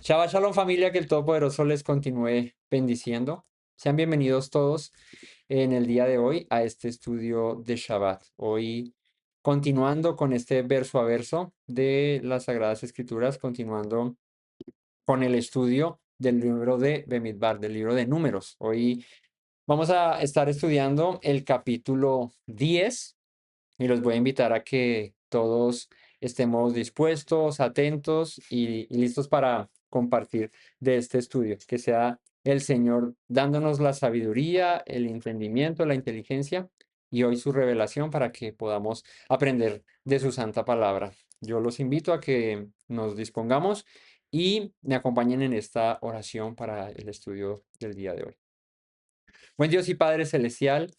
Shabbat Shalom familia, que el Todopoderoso les continúe bendiciendo. Sean bienvenidos todos en el día de hoy a este estudio de Shabbat. Hoy continuando con este verso a verso de las Sagradas Escrituras, continuando con el estudio del libro de Bemidbar, del libro de Números. Hoy vamos a estar estudiando el capítulo 10 y los voy a invitar a que todos estemos dispuestos, atentos y listos para compartir de este estudio. Que sea el Señor dándonos la sabiduría, el entendimiento, la inteligencia y hoy su revelación para que podamos aprender de su santa palabra. Yo los invito a que nos dispongamos y me acompañen en esta oración para el estudio del día de hoy. Buen Dios y Padre Celestial,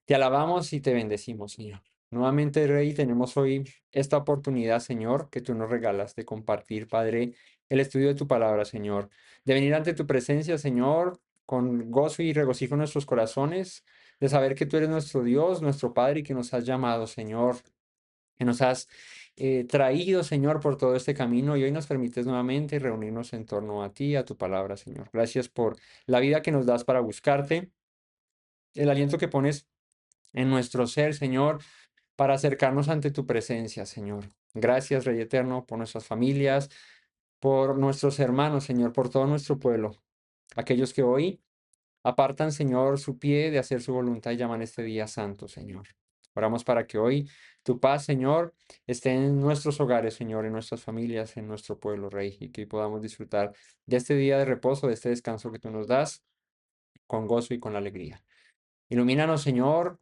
te alabamos y te bendecimos, Señor. Nuevamente, Rey, tenemos hoy esta oportunidad, Señor, que tú nos regalas de compartir, Padre, el estudio de tu palabra, Señor, de venir ante tu presencia, Señor, con gozo y regocijo en nuestros corazones, de saber que tú eres nuestro Dios, nuestro Padre y que nos has llamado, Señor, que nos has traído, Señor, por todo este camino y hoy nos permites nuevamente reunirnos en torno a ti, a tu palabra, Señor. Gracias por la vida que nos das para buscarte, el aliento que pones en nuestro ser, Señor, para acercarnos ante tu presencia, Señor. Gracias, Rey Eterno, por nuestras familias, por nuestros hermanos, Señor, por todo nuestro pueblo. Aquellos que hoy apartan, Señor, su pie de hacer su voluntad y llaman este día santo, Señor. Oramos para que hoy tu paz, Señor, esté en nuestros hogares, Señor, en nuestras familias, en nuestro pueblo, Rey, y que podamos disfrutar de este día de reposo, de este descanso que tú nos das, con gozo y con alegría. Ilumínanos, Señor,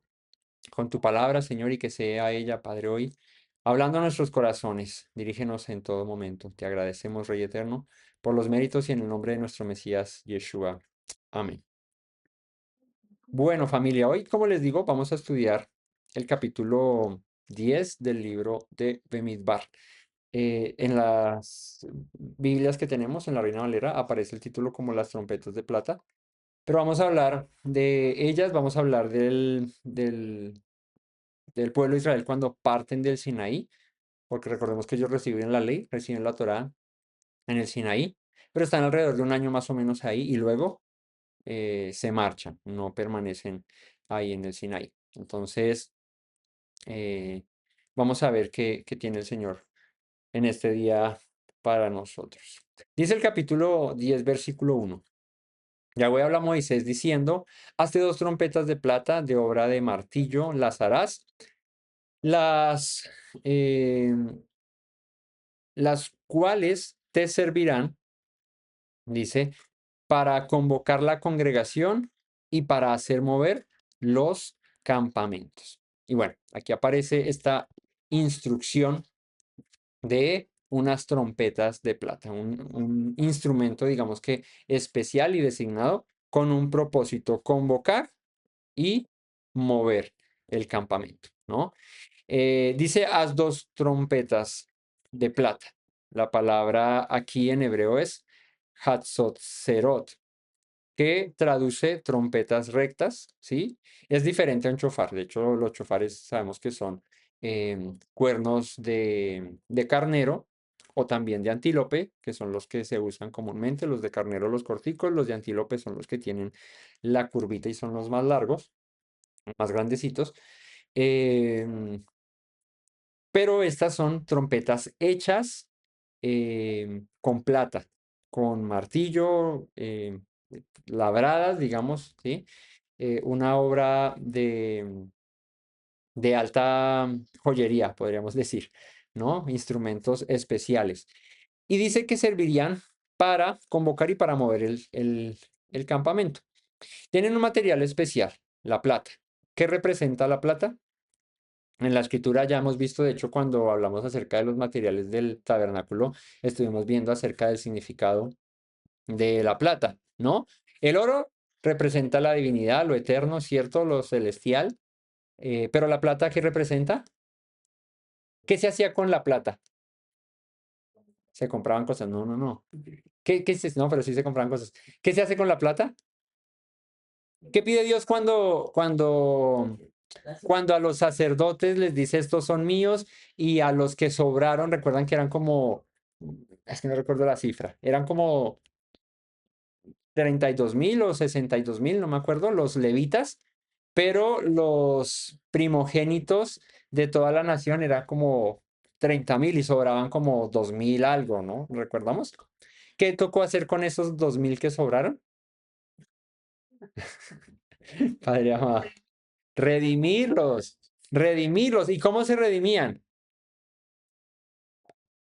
con tu palabra, Señor, y que sea ella, Padre, hoy, hablando a nuestros corazones. Dirígenos en todo momento. Te agradecemos, Rey Eterno, por los méritos y en el nombre de nuestro Mesías, Yeshua. Amén. Bueno, familia, hoy, como les digo, vamos a estudiar el capítulo 10 del libro de Bemidbar. En las Biblias que tenemos en la Reina Valera aparece el título como las trompetas de plata, pero vamos a hablar de ellas, vamos a hablar del pueblo de Israel cuando parten del Sinaí, porque recordemos que ellos reciben la ley, reciben la Torá en el Sinaí, pero están alrededor de un año más o menos ahí y luego se marchan, no permanecen ahí en el Sinaí. Entonces, eh, vamos a ver qué tiene el Señor en este día para nosotros. Dice el capítulo 10, versículo 1. Yahweh habla a Moisés diciendo: hazte 2 trompetas de plata de obra de martillo, las harás, las eh, las cuales te servirán, dice, para convocar la congregación y para hacer mover los campamentos. Y bueno, aquí aparece esta instrucción de unas trompetas de plata, un instrumento, digamos que especial y designado con un propósito: convocar y mover el campamento, ¿no? Dice, haz 2 trompetas de plata. La palabra aquí en hebreo es Hatzot, que traduce trompetas rectas, ¿sí? Es diferente a un chofar. De hecho, los chofares sabemos que son cuernos de carnero o también de antílope, que son los que se usan comúnmente. Los de carnero, los corticos, los de antílope son los que tienen la curvita y son los más largos, más grandecitos. Em, pero estas son trompetas hechas con plata, con martillo, labradas, digamos, ¿sí? Una obra de alta joyería, podríamos decir, ¿no? Instrumentos especiales. Y dice que servirían para convocar y para mover el campamento. Tienen un material especial, la plata. ¿Qué representa la plata? En la escritura ya hemos visto, de hecho, cuando hablamos acerca de los materiales del tabernáculo, estuvimos viendo acerca del significado de la plata, ¿no? El oro representa la divinidad, lo eterno, ¿cierto? Lo celestial. Pero la plata, ¿qué representa? ¿Qué se hacía con la plata? Se compraban cosas. No, no, no. No, pero sí se compraban cosas. ¿Qué se hace con la plata? ¿Qué pide Dios cuando a los sacerdotes les dice estos son míos y a los que sobraron, recuerdan que eran como es que no recuerdo la cifra, eran como 32.000 o 62.000, no me acuerdo, los levitas, pero los primogénitos de toda la nación era como 30.000 y sobraban como 2.000 algo, ¿no? ¿Recordamos? ¿Qué tocó hacer con esos 2.000 que sobraron? Padre amado, redimirlos, redimirlos. ¿Y cómo se redimían?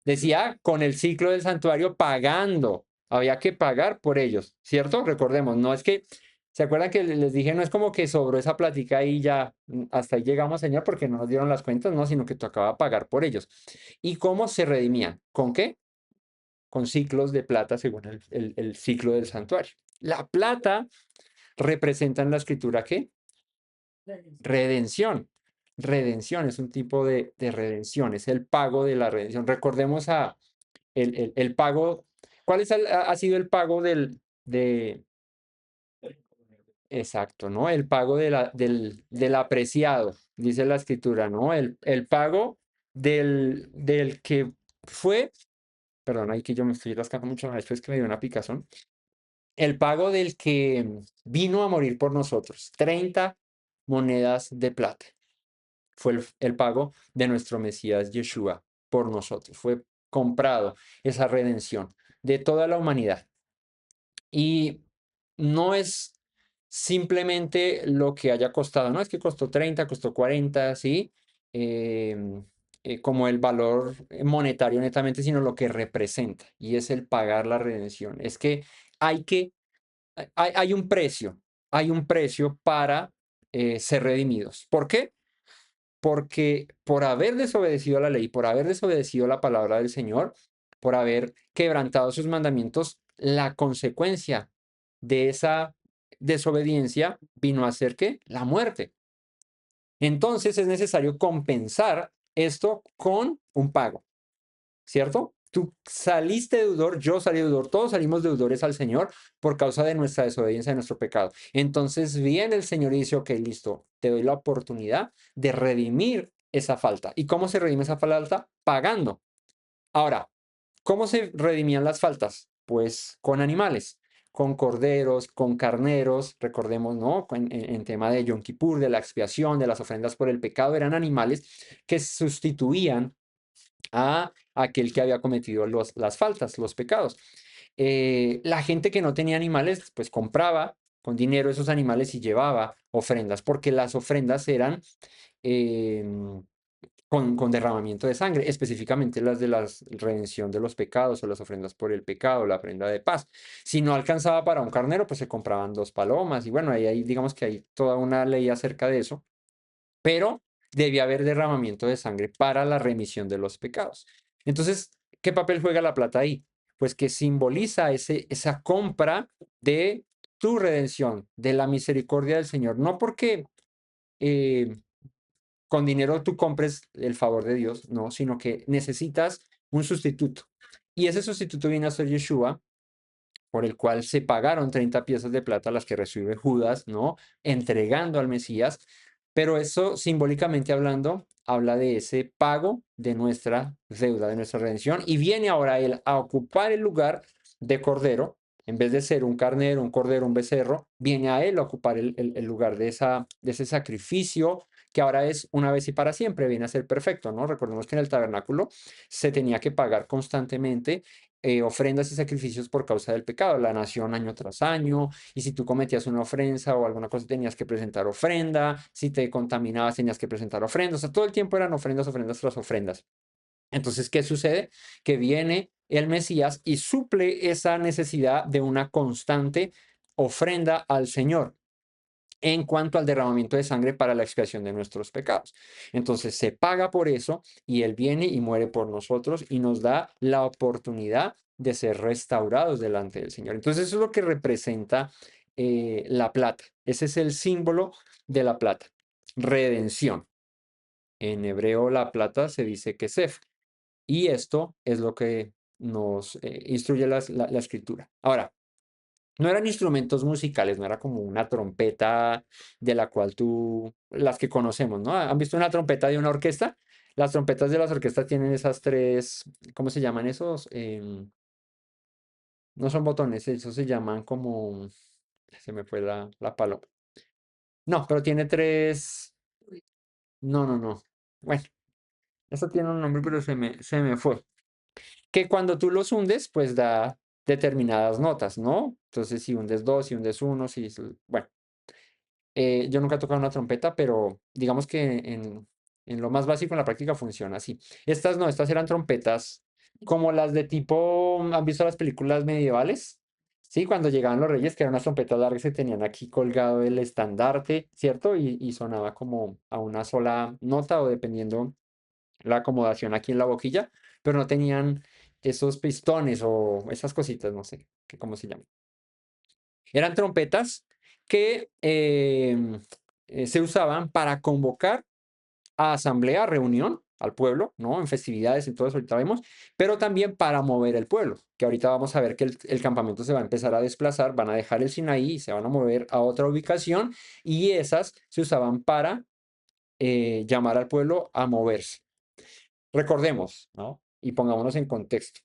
Decía, con el ciclo del santuario pagando. Había que pagar por ellos, ¿cierto? Recordemos, no es que, ¿se acuerdan que les dije? No es como que sobró esa plática y ya, hasta ahí llegamos, Señor, porque no nos dieron las cuentas, no, sino que tocaba pagar por ellos. ¿Y cómo se redimían? ¿Con qué? Con ciclos de plata según el ciclo del santuario. La plata representa en la escritura ¿qué? Redención. Redención es un tipo de redención, es el pago de la redención. Recordemos el pago. ¿Cuál ha sido el pago exacto, ¿no? El pago del apreciado, dice la escritura, ¿no? El pago del que fue, perdón, ahí que yo me estoy rascando mucho después que me dio una picazón. El pago del que vino a morir por nosotros, 30 monedas de plata. Fue el pago de nuestro Mesías Yeshua por nosotros. Fue comprado esa redención de toda la humanidad. Y no es simplemente lo que haya costado, no es que costó 30, costó 40, ¿sí? Em, como el valor monetario netamente, sino lo que representa, y es el pagar la redención. Es que hay que, hay un precio para ser redimidos. ¿Por qué? Porque por haber desobedecido la ley, por haber desobedecido la palabra del Señor, por haber quebrantado sus mandamientos, la consecuencia de esa desobediencia vino a ser ¿qué? La muerte. Entonces es necesario compensar esto con un pago, ¿cierto? Tú saliste deudor, yo salí deudor, todos salimos deudores al Señor por causa de nuestra desobediencia, de nuestro pecado. Entonces viene el Señor y dice, ok, listo, te doy la oportunidad de redimir esa falta. ¿Y cómo se redime esa falta? Pagando. Ahora, ¿cómo se redimían las faltas? Pues con animales, con corderos, con carneros, recordemos, ¿no? En tema de Yom Kippur, de la expiación, de las ofrendas por el pecado, eran animales que sustituían a aquel que había cometido las faltas, los pecados. La gente que no tenía animales, pues compraba con dinero esos animales y llevaba ofrendas, porque las ofrendas eran em, con derramamiento de sangre, específicamente las de la redención de los pecados o las ofrendas por el pecado, la ofrenda de paz. Si no alcanzaba para un carnero, pues se compraban dos palomas y bueno, ahí digamos que hay toda una ley acerca de eso, pero debía haber derramamiento de sangre para la remisión de los pecados. Entonces, ¿qué papel juega la plata ahí? Pues que simboliza esa compra de tu redención, de la misericordia del Señor. No porque eh, con dinero tú compres el favor de Dios, no, sino que necesitas un sustituto. Y ese sustituto viene a ser Yeshua, por el cual se pagaron 30 piezas de plata, las que recibe Judas, ¿no? Entregando al Mesías. Pero eso, simbólicamente hablando, habla de ese pago de nuestra deuda, de nuestra redención. Y viene ahora él a ocupar el lugar de Cordero. En vez de ser un carnero, un cordero, un becerro, viene a él a ocupar el lugar de ese sacrificio que ahora es una vez y para siempre, viene a ser perfecto, ¿no? Recordemos que en el tabernáculo se tenía que pagar constantemente ofrendas y sacrificios por causa del pecado, la nación año tras año, y si tú cometías una ofensa o alguna cosa tenías que presentar ofrenda, si te contaminabas tenías que presentar ofrendas, o sea, todo el tiempo eran ofrendas, ofrendas tras ofrendas. Entonces, ¿qué sucede? Que viene el Mesías y suple esa necesidad de una constante ofrenda al Señor en cuanto al derramamiento de sangre para la expiación de nuestros pecados. Entonces se paga por eso y Él viene y muere por nosotros y nos da la oportunidad de ser restaurados delante del Señor. Entonces eso es lo que representa la plata. Ese es el símbolo de la plata. Redención. En hebreo la plata se dice kesef y esto es lo que nos instruye la escritura. Ahora, no eran instrumentos musicales, no era como una trompeta de la cual las que conocemos, ¿no? ¿Han visto una trompeta de una orquesta? Las trompetas de las orquestas tienen esas tres, ¿cómo se llaman esos? No son botones, esos se llaman como, se me fue la paloma. No, pero tiene tres, no, no, no. Bueno, eso tiene un nombre, pero se me fue. Que cuando tú los hundes, pues da determinadas notas, ¿no? Entonces, si hundes dos, si hundes uno, bueno. Yo nunca he tocado una trompeta, pero digamos que en lo más básico, en la práctica funciona así. Estas no, estas eran trompetas como las de tipo, ¿han visto las películas medievales? Sí, cuando llegaban los reyes, que eran unas trompetas largas que tenían aquí colgado el estandarte, ¿cierto? Y sonaba como a una sola nota o dependiendo la acomodación aquí en la boquilla, pero no tenían esos pistones o esas cositas, no sé, cómo se llaman. Eran trompetas que se usaban para convocar a asamblea, reunión al pueblo, ¿no? En festividades, en todo eso ahorita vemos, pero también para mover el pueblo, que ahorita vamos a ver que el campamento se va a empezar a desplazar, van a dejar el Sinaí y se van a mover a otra ubicación y esas se usaban para llamar al pueblo a moverse. Recordemos, ¿no? Y pongámonos en contexto.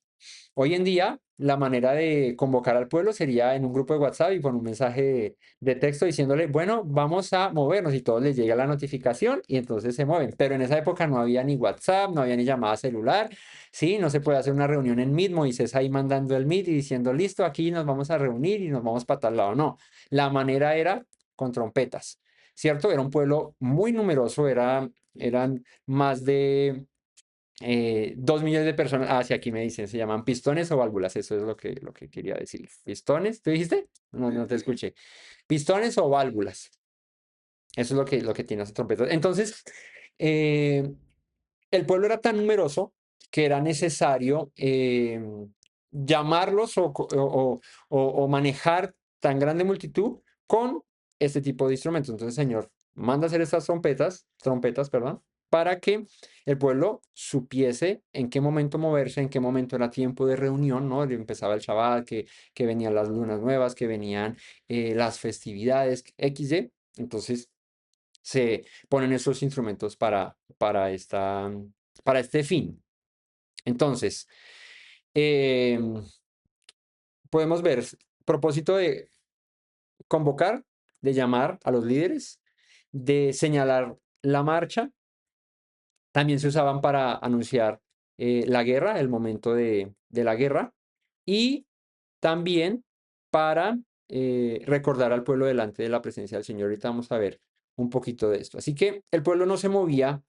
Hoy en día, la manera de convocar al pueblo sería en un grupo de WhatsApp y con un mensaje de texto diciéndole, bueno, vamos a movernos y todos les llega la notificación y entonces se mueven. Pero en esa época no había ni WhatsApp, no había ni llamada celular, ¿sí? No se puede hacer una reunión en Meet, Moisés ahí mandando el Meet y diciendo, listo, aquí nos vamos a reunir y nos vamos para tal lado. No, la manera era con trompetas, ¿cierto? Era un pueblo muy numeroso, eran más de 2 millones de personas. Ah, sí, aquí me dicen, se llaman pistones o válvulas. Eso es lo que quería decir. ¿Pistones? ¿Tú dijiste? No, no te escuché. ¿Pistones o válvulas? Eso es lo que tiene esa trompeta. Entonces, eh, el pueblo era tan numeroso que era necesario llamarlos o manejar tan grande multitud con este tipo de instrumentos. Entonces, el Señor manda hacer estas trompetas, perdón, para que el pueblo supiese en qué momento moverse, en qué momento era tiempo de reunión, ¿no? Empezaba el Shabbat, que venían las lunas nuevas, que venían las festividades, XY. Entonces, se ponen esos instrumentos para este fin. Entonces, em, podemos ver propósito de convocar, de llamar a los líderes, de señalar la marcha. También se usaban para anunciar la guerra, el momento de la guerra, y también para recordar al pueblo delante de la presencia del Señor. Ahorita vamos a ver un poquito de esto. Así que el pueblo no se movía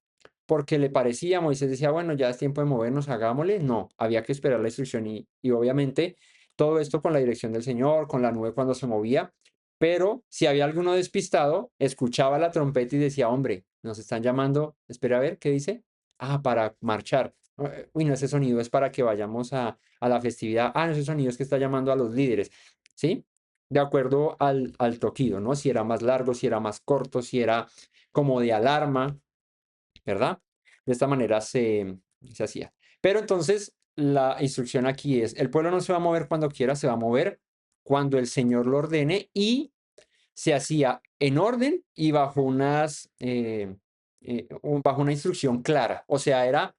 porque le parecía, Moisés decía, bueno, ya es tiempo de movernos, hagámosle. No, había que esperar la instrucción y obviamente todo esto con la dirección del Señor, con la nube cuando se movía, pero si había alguno despistado, escuchaba la trompeta y decía, hombre, nos están llamando, espera a ver, ¿qué dice? Ah, para marchar. Uy, no, ese sonido es para que vayamos a la festividad. Ah, no, ese sonido es que está llamando a los líderes, ¿sí? De acuerdo al toquido, ¿no? Si era más largo, si era más corto, si era como de alarma, ¿verdad? De esta manera se hacía. Pero entonces la instrucción aquí es, el pueblo no se va a mover cuando quiera, se va a mover cuando el Señor lo ordene y se hacía en orden y bajo una instrucción clara. O sea, era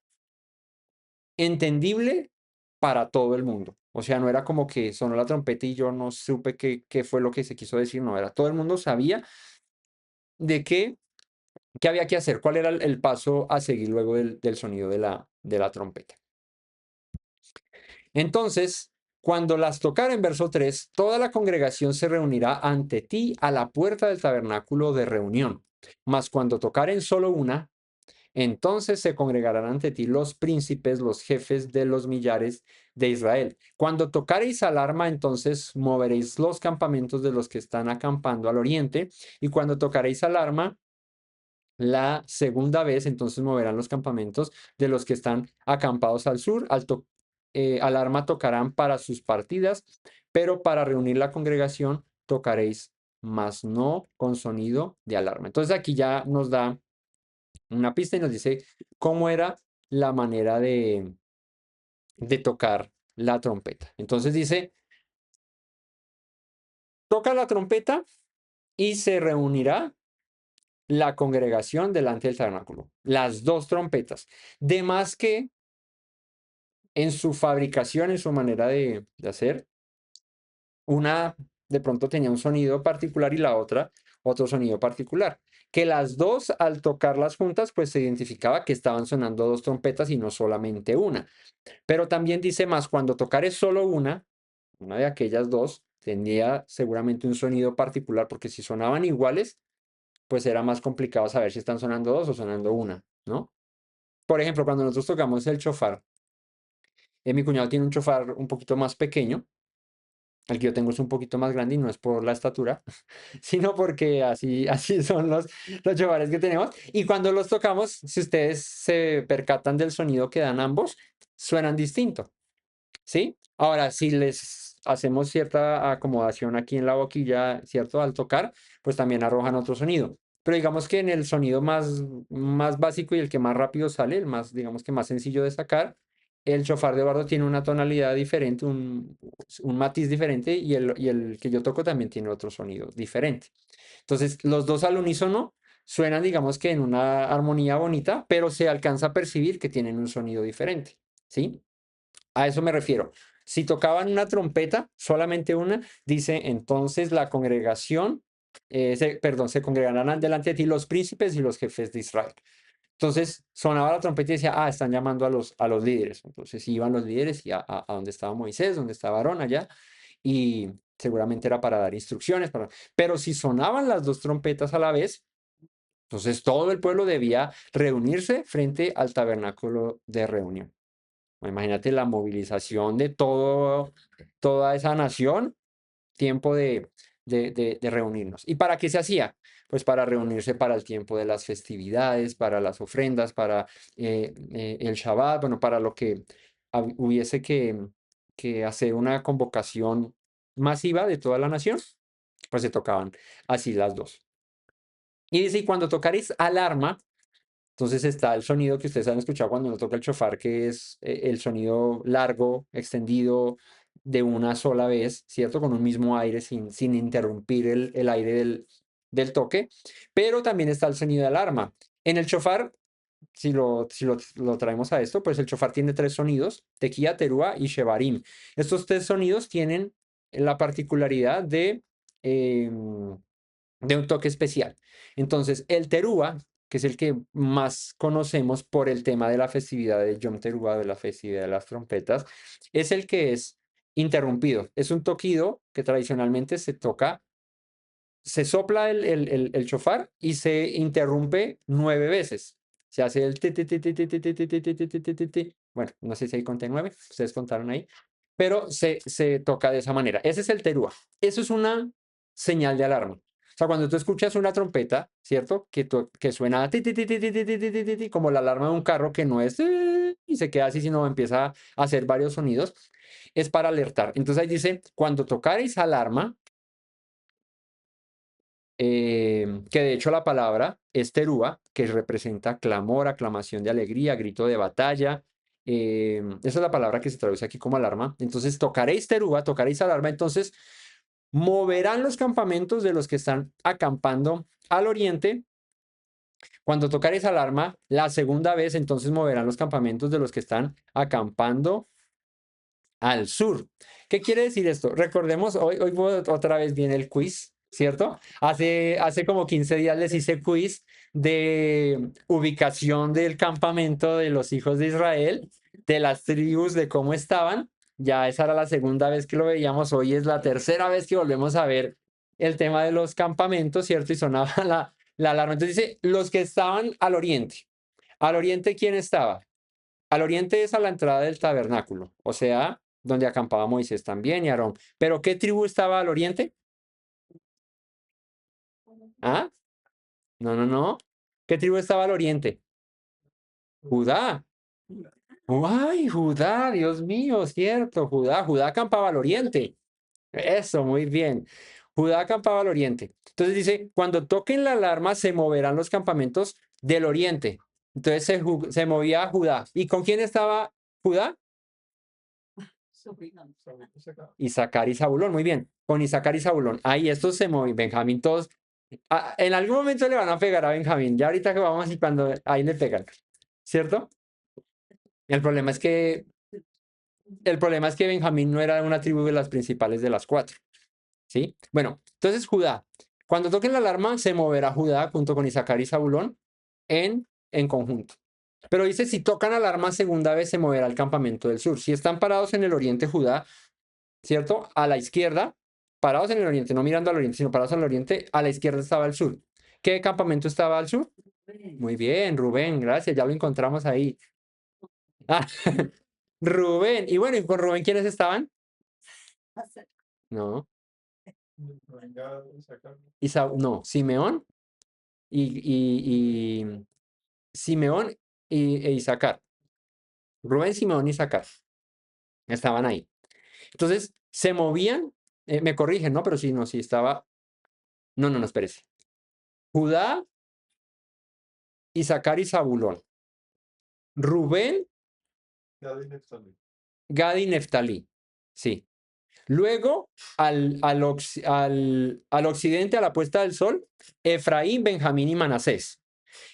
entendible para todo el mundo. O sea, no era como que sonó la trompeta y yo no supe qué fue lo que se quiso decir, no, era todo el mundo sabía de qué había que hacer, cuál era el paso a seguir luego del sonido de la trompeta. Entonces, cuando las tocara en verso 3, toda la congregación se reunirá ante ti a la puerta del tabernáculo de reunión. Mas cuando tocaren solo una, entonces se congregarán ante ti los príncipes, los jefes de los millares de Israel. Cuando tocareis alarma, entonces moveréis los campamentos de los que están acampando al oriente. Y cuando tocareis alarma, la segunda vez, entonces moverán los campamentos de los que están acampados al sur. Alarma tocarán para sus partidas, pero para reunir la congregación tocaréis, mas no con sonido de alarma. Entonces aquí ya nos da una pista y nos dice cómo era la manera de tocar la trompeta. Entonces dice, toca la trompeta y se reunirá la congregación delante del tabernáculo. Las dos trompetas. De más que en su fabricación, en su manera de hacer, una de pronto tenía un sonido particular y la otra otro sonido particular. Que las dos, al tocarlas juntas, pues se identificaba que estaban sonando dos trompetas y no solamente una. Pero también dice más, cuando tocares solo una de aquellas dos, tenía seguramente un sonido particular, porque si sonaban iguales, pues era más complicado saber si están sonando dos o sonando una, ¿no? Por ejemplo, cuando nosotros tocamos el chofar, mi cuñado tiene un chofar un poquito más pequeño, el que yo tengo es un poquito más grande y no es por la estatura, sino porque así son los chofares que tenemos. Y cuando los tocamos, si ustedes se percatan del sonido que dan ambos, suenan distinto. ¿Sí? Ahora, si les hacemos cierta acomodación aquí en la boquilla, ¿cierto? Al tocar, pues también arrojan otro sonido. Pero digamos que en el sonido más básico y el que más rápido sale, el más, digamos que más sencillo de sacar, el chofar de bardo tiene una tonalidad diferente, un matiz diferente y el que yo toco también tiene otro sonido diferente. Entonces, los dos al unísono suenan, digamos que en una armonía bonita, pero se alcanza a percibir que tienen un sonido diferente. ¿Sí? A eso me refiero. Si tocaban una trompeta, solamente una, dice, entonces la congregación, perdón, se congregarán delante de ti los príncipes y los jefes de Israel. Entonces sonaba la trompeta y decía, están llamando a los líderes. Entonces iban los líderes y a donde estaba Moisés, donde estaba Aarón allá, y seguramente era para dar instrucciones. Pero si sonaban las dos trompetas a la vez, entonces todo el pueblo debía reunirse frente al tabernáculo de reunión. Imagínate la movilización de toda esa nación, tiempo de reunirnos. ¿Y para qué se hacía? Pues para reunirse para el tiempo de las festividades, para las ofrendas, para el Shabbat, bueno, para lo que hubiese que hacer una convocación masiva de toda la nación, pues se tocaban así las dos. Y dice, y cuando tocaréis alarma, entonces está el sonido que ustedes han escuchado cuando uno toca el chofar, que es el sonido largo, extendido de una sola vez, ¿cierto? Con un mismo aire, sin interrumpir el aire del toque. Pero también está el sonido de alarma. En el chofar, si lo traemos a esto, pues el chofar tiene tres sonidos, tequía, terúa y shevarim. Estos tres sonidos tienen la particularidad de un toque especial. Entonces, el terúa, que es el que más conocemos por el tema de la festividad de Yom Teruah, de la festividad de las trompetas, es el que es interrumpido. Es un toquido que tradicionalmente se toca, se sopla el shofar y se interrumpe 9 veces. Se hace el ti, ti, ti, ti, ti, ti, ti, ti, ti, ti, ti, ti, ti, ti, ti. Bueno, no sé si ahí conté 9, ustedes contaron ahí, pero se toca de esa manera. Ese es el terúa. Eso es una señal de alarma. O sea, cuando tú escuchas una trompeta, ¿cierto? Que suena ti, ti, ti, ti, ti, ti, ti, ti, ti, ti, ti, como la alarma de un carro que no es y se queda así, sino empieza a hacer varios sonidos, es para alertar. Entonces ahí dice, cuando tocaréis alarma, que de hecho la palabra es terúa, que representa clamor, aclamación de alegría, grito de batalla. Esa es la palabra que se traduce aquí como alarma. Entonces, tocaréis terúa, tocaréis alarma. Entonces, moverán los campamentos de los que están acampando al oriente. Cuando tocaréis alarma, la segunda vez, entonces moverán los campamentos de los que están acampando al sur. ¿Qué quiere decir esto? Recordemos, hoy otra vez viene el quiz, ¿cierto? Hace como 15 días les hice quiz de ubicación del campamento de los hijos de Israel, de las tribus, de cómo estaban. Ya esa era la segunda vez que lo veíamos, hoy es la tercera vez que volvemos a ver el tema de los campamentos, ¿cierto? Y sonaba la alarma. Entonces dice, los que estaban al oriente. ¿Al oriente quién estaba? Al oriente es a la entrada del tabernáculo, o sea, donde acampaba Moisés también y Aarón. ¿Pero qué tribu estaba al oriente? ¿Ah? No, no, no. ¿Qué tribu estaba al oriente? Judá. ¡Ay, Judá! Dios mío, cierto. Judá acampaba al oriente. Eso, muy bien. Judá acampaba al oriente. Entonces dice, cuando toquen la alarma se moverán los campamentos del oriente. Entonces se movía Judá. ¿Y con quién estaba Judá? Isaacar y Zabulón, muy bien. Con Isaacar y Zabulón. Ahí estos se movían. Benjamín, todos. En algún momento le van a pegar a Benjamín, ya ahorita que vamos y cuando ahí le pegan, ¿cierto? El problema es que, el problema es que Benjamín no era una tribu de las principales de las cuatro, ¿sí? Bueno, entonces Judá, cuando toquen la alarma, se moverá Judá junto con Isaacar y Zabulón en conjunto. Pero dice, si tocan alarma segunda vez, se moverá el campamento del sur. Si están parados en el oriente, Judá, ¿cierto? A la izquierda, parados en el oriente, no mirando al oriente, sino parados al oriente, a la izquierda estaba el sur. ¿Qué campamento estaba al sur? Muy bien, Rubén, gracias, ya lo encontramos ahí. Ah, Rubén, y bueno, ¿y con Rubén quiénes estaban? No, no, Simeón y Simeón e Isaacar. Rubén, Simeón y Isaacar estaban ahí. Entonces, se movían, me corrigen, ¿no? Pero sí, no, sí estaba. No, no, no, espérese. Judá, Isaacar y Zabulón. Rubén, Gad y Neftalí. Sí. Luego, al occidente, a la puesta del sol, Efraín, Benjamín y Manasés.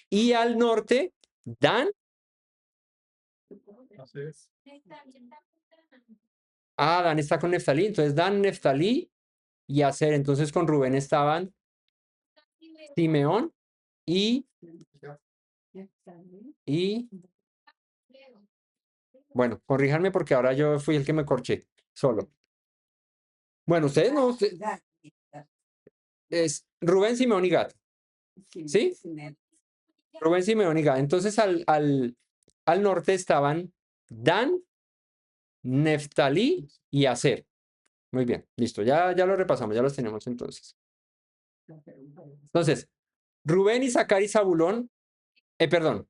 Y al norte, Dan. Ah, Dan está con Neftalí. Entonces, Dan, Neftalí y Aser. Entonces, con Rubén estaban Simeón y, y bueno, corríjanme porque ahora yo fui el que me corché solo. Bueno, ustedes no, es Rubén, Simeón y Gad. ¿Sí? Rubén, Simeón y Gad. Entonces al norte estaban Dan, Neftalí y Aser. Muy bien, listo. Ya lo repasamos, ya los tenemos entonces. Entonces, Rubén, Isaacar y Zabulón, perdón,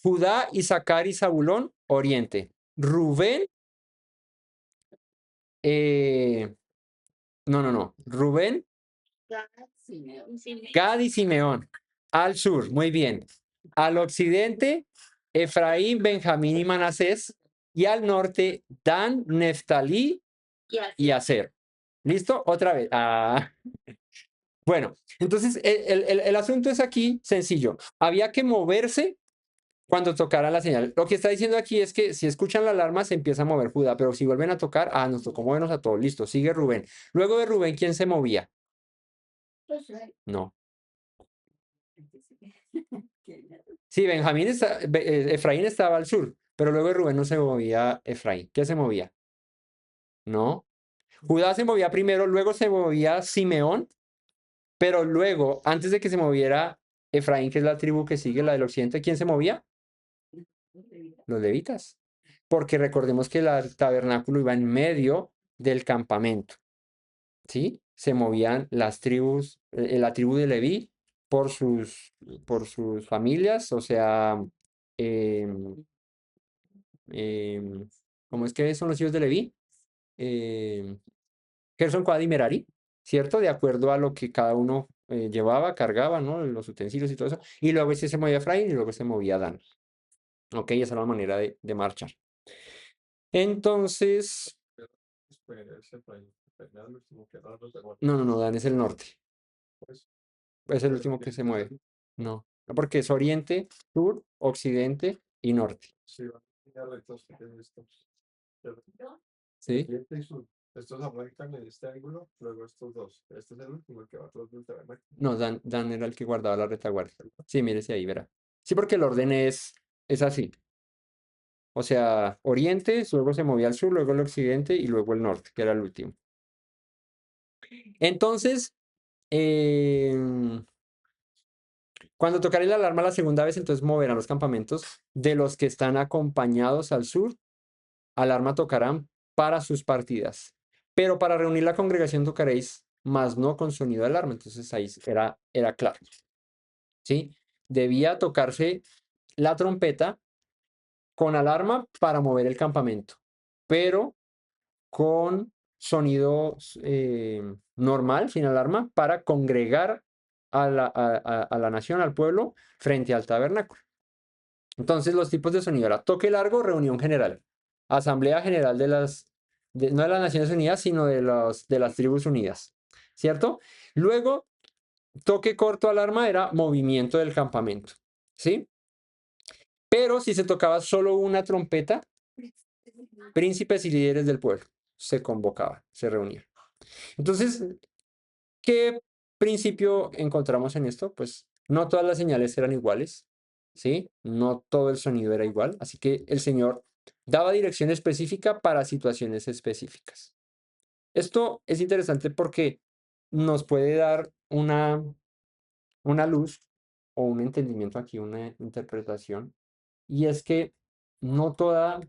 Judá, Isaacar y Zabulón, oriente. Rubén, no. Rubén, Gad y Simeón. Al sur, muy bien. Al occidente, Efraín, Benjamín y Manasés. Y al norte, Dan, Neftalí y Aser. ¿Listo? Otra vez. Bueno, entonces el asunto es aquí sencillo. Había que moverse cuando tocara la señal. Lo que está diciendo aquí es que si escuchan la alarma se empieza a mover Judá, pero si vuelven a tocar, nos tocó movernos a todos. Listo, sigue Rubén. Luego de Rubén, ¿quién se movía? No. Sí, Efraín estaba al sur, pero luego de Rubén no se movía Efraín. ¿Qué se movía? No. Judá se movía primero, luego se movía Simeón, pero luego, antes de que se moviera Efraín, que es la tribu que sigue, la del occidente, ¿quién se movía? Los levitas. Porque recordemos que el tabernáculo iba en medio del campamento, ¿sí? Se movían las tribus, la tribu de Leví por sus familias, o sea, em, ¿cómo es que son los hijos de Leví? Em, Gerson, Coat y Merari, ¿cierto? De acuerdo a lo que cada uno llevaba, cargaba, ¿no? Los utensilios y todo eso. Y luego ese se movía Efraín y luego se movía Dan. Ok, esa es la manera de marchar. Entonces, no, Dan es el norte. Es el último que se mueve. No, porque es oriente, sur, occidente y norte. ¿Sí? No, Dan era el que guardaba la retaguardia. Sí, mírese ahí, verá. Sí, porque el orden es así. O sea, oriente, luego se movía al sur, luego el occidente y luego el norte, que era el último. Entonces, cuando tocaré la alarma la segunda vez, entonces moverán los campamentos de los que están acompañados al sur. Alarma tocarán para sus partidas. Pero para reunir la congregación tocaréis, mas no con sonido de alarma. Entonces ahí era claro. ¿Sí? Debía tocarse la trompeta con alarma para mover el campamento, pero con sonido normal, sin alarma, para congregar a la nación, al pueblo, frente al tabernáculo. Entonces, los tipos de sonido era toque largo, reunión general, asamblea general no de las Naciones Unidas, sino de las tribus unidas, ¿cierto? Luego, Toque corto, alarma era movimiento del campamento, ¿sí? Pero si se tocaba solo una trompeta, príncipes y líderes del pueblo se convocaban, se reunían. Entonces, ¿qué principio encontramos en esto? Pues no todas las señales eran iguales, ¿sí? No todo el sonido era igual, así que el Señor daba dirección específica para situaciones específicas. Esto es interesante porque nos puede dar una luz o un entendimiento aquí, una interpretación, y es que no toda,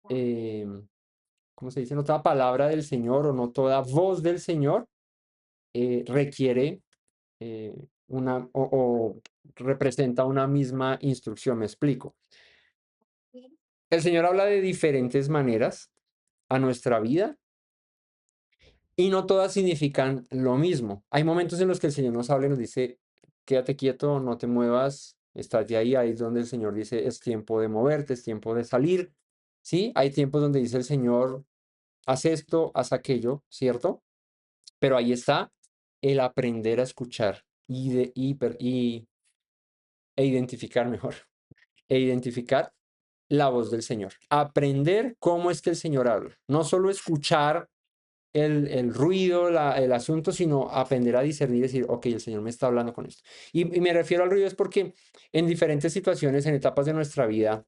eh, ¿cómo se dice? No toda palabra del Señor o no toda voz del Señor requiere o representa una misma instrucción. Me explico. El Señor habla de diferentes maneras a nuestra vida y no todas significan lo mismo. Hay momentos en los que el Señor nos habla y nos dice, quédate quieto, no te muevas, estás de ahí, ahí es donde el Señor dice, es tiempo de moverte, es tiempo de salir. ¿Sí? Hay tiempos donde dice el Señor, haz esto, haz aquello, ¿cierto? Pero ahí está el aprender a escuchar e identificar mejor, e identificar la voz del Señor. Aprender cómo es que el Señor habla. No solo escuchar el ruido, el asunto, sino aprender a discernir y decir, ok, el Señor me está hablando con esto. Y me refiero al ruido es porque en diferentes situaciones, en etapas de nuestra vida,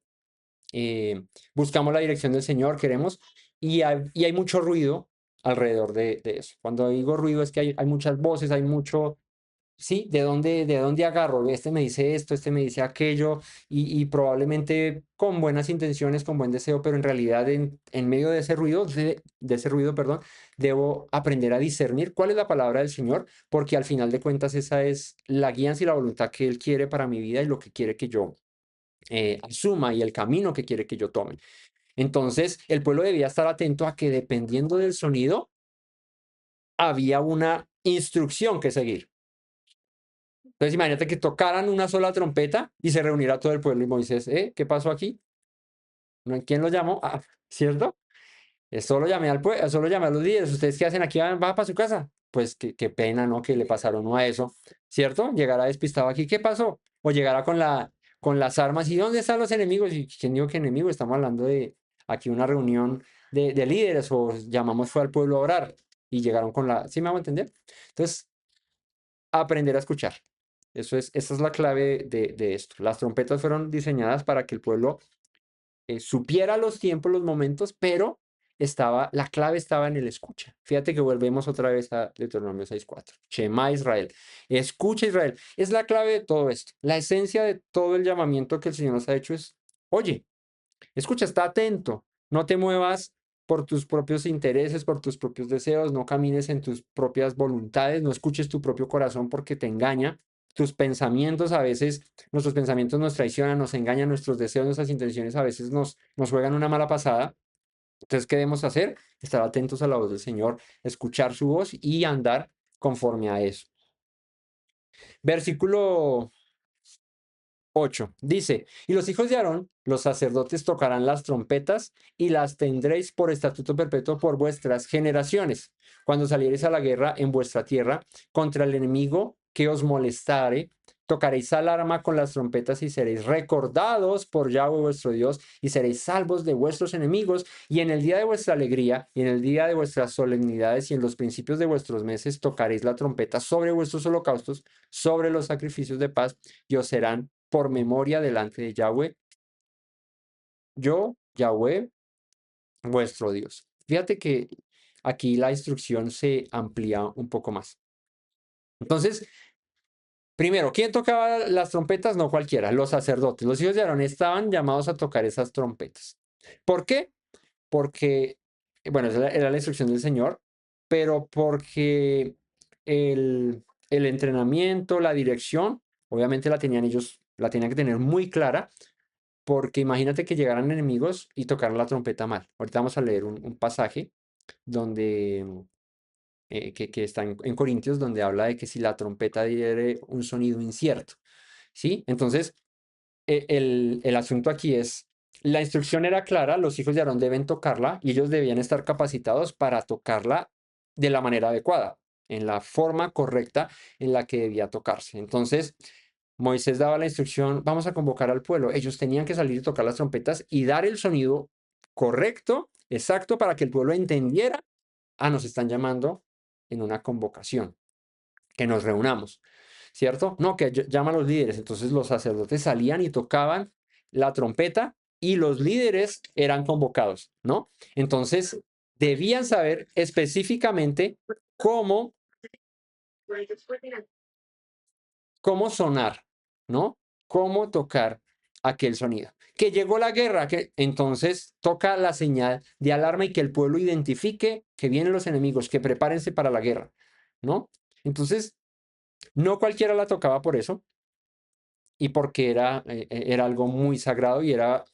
buscamos la dirección del Señor, queremos, y hay mucho ruido alrededor de eso. Cuando digo ruido es que hay muchas voces, hay mucho, sí, ¿de dónde agarro? Este me dice esto, este me dice aquello, y probablemente con buenas intenciones, con buen deseo, pero en realidad en medio de ese ruido, de ese ruido, perdón, debo aprender a discernir cuál es la palabra del Señor, porque al final de cuentas esa es la guianza y la voluntad que Él quiere para mi vida y lo que quiere que yo asuma y el camino que quiere que yo tome. Entonces, el pueblo debía estar atento a que dependiendo del sonido, había una instrucción que seguir. Entonces, imagínate que tocaran una sola trompeta y se reuniera todo el pueblo y Moisés, ¿qué pasó aquí? ¿Quién lo llamó? Ah, ¿cierto? Solo llamé al pueblo, solo llamé a los líderes. ¿Ustedes qué hacen aquí? ¿Van para su casa? Pues qué pena, ¿no? Que le pasaron uno a eso, ¿cierto? Llegara despistado aquí, ¿qué pasó? O llegara con las armas, ¿y dónde están los enemigos? ¿Y quién dijo que enemigos? Estamos hablando de aquí una reunión de líderes o llamamos fue al pueblo a orar y llegaron con la... ¿Sí me hago entender? Entonces, aprender a escuchar. Esa es la clave de esto. Las trompetas fueron diseñadas para que el pueblo supiera los tiempos, los momentos, pero la clave estaba en el escucha. Fíjate que volvemos otra vez a Deuteronomio 6:4. Shema Israel. Escucha Israel. Es la clave de todo esto. La esencia de todo el llamamiento que el Señor nos ha hecho es, oye, escucha, está atento. No te muevas por tus propios intereses, por tus propios deseos, no camines en tus propias voluntades, no escuches tu propio corazón porque te engaña. Tus pensamientos a veces, nuestros pensamientos nos traicionan, nos engañan, nuestros deseos, nuestras intenciones a veces nos juegan una mala pasada. Entonces, ¿qué debemos hacer? Estar atentos a la voz del Señor, escuchar su voz y andar conforme a eso. Versículo 8. Dice, y los hijos de Aarón, los sacerdotes, tocarán las trompetas y las tendréis por estatuto perpetuo por vuestras generaciones, cuando saliereis a la guerra en vuestra tierra contra el enemigo que os molestare, tocaréis alarma con las trompetas y seréis recordados por Yahweh vuestro Dios y seréis salvos de vuestros enemigos y en el día de vuestra alegría y en el día de vuestras solemnidades y en los principios de vuestros meses tocaréis la trompeta sobre vuestros holocaustos, sobre los sacrificios de paz y os serán por memoria delante de Yahweh, yo, Yahweh, vuestro Dios. Fíjate que aquí la instrucción se amplía un poco más. Entonces, primero, ¿quién tocaba las trompetas? No cualquiera, los sacerdotes. Los hijos de Aarón estaban llamados a tocar esas trompetas. ¿Por qué? Porque, bueno, esa era la instrucción del Señor, pero porque el entrenamiento, la dirección, obviamente la tenían ellos, la tenían que tener muy clara. Porque imagínate que llegaran enemigos y tocaran la trompeta mal. Ahorita vamos a leer un pasaje donde, que está en Corintios, donde habla de que si la trompeta diere un sonido incierto, ¿sí? Entonces, el asunto aquí es, la instrucción era clara, los hijos de Aarón deben tocarla y ellos debían estar capacitados para tocarla de la manera adecuada. en la forma correcta en la que debía tocarse. Entonces, Moisés daba la instrucción, vamos a convocar al pueblo. Ellos tenían que salir y tocar las trompetas y dar el sonido correcto, exacto, para que el pueblo entendiera, nos están llamando en una convocación, que nos reunamos, ¿cierto? No, que llama a los líderes. Entonces los sacerdotes salían y tocaban la trompeta y los líderes eran convocados, ¿no? Entonces debían saber específicamente cómo, cómo sonar, ¿no? Cómo tocar aquel sonido. Que llegó la guerra, que entonces toca la señal de alarma y que el pueblo identifique que vienen los enemigos, que prepárense para la guerra, ¿no? Entonces, no cualquiera la tocaba por eso y porque era algo muy sagrado y era,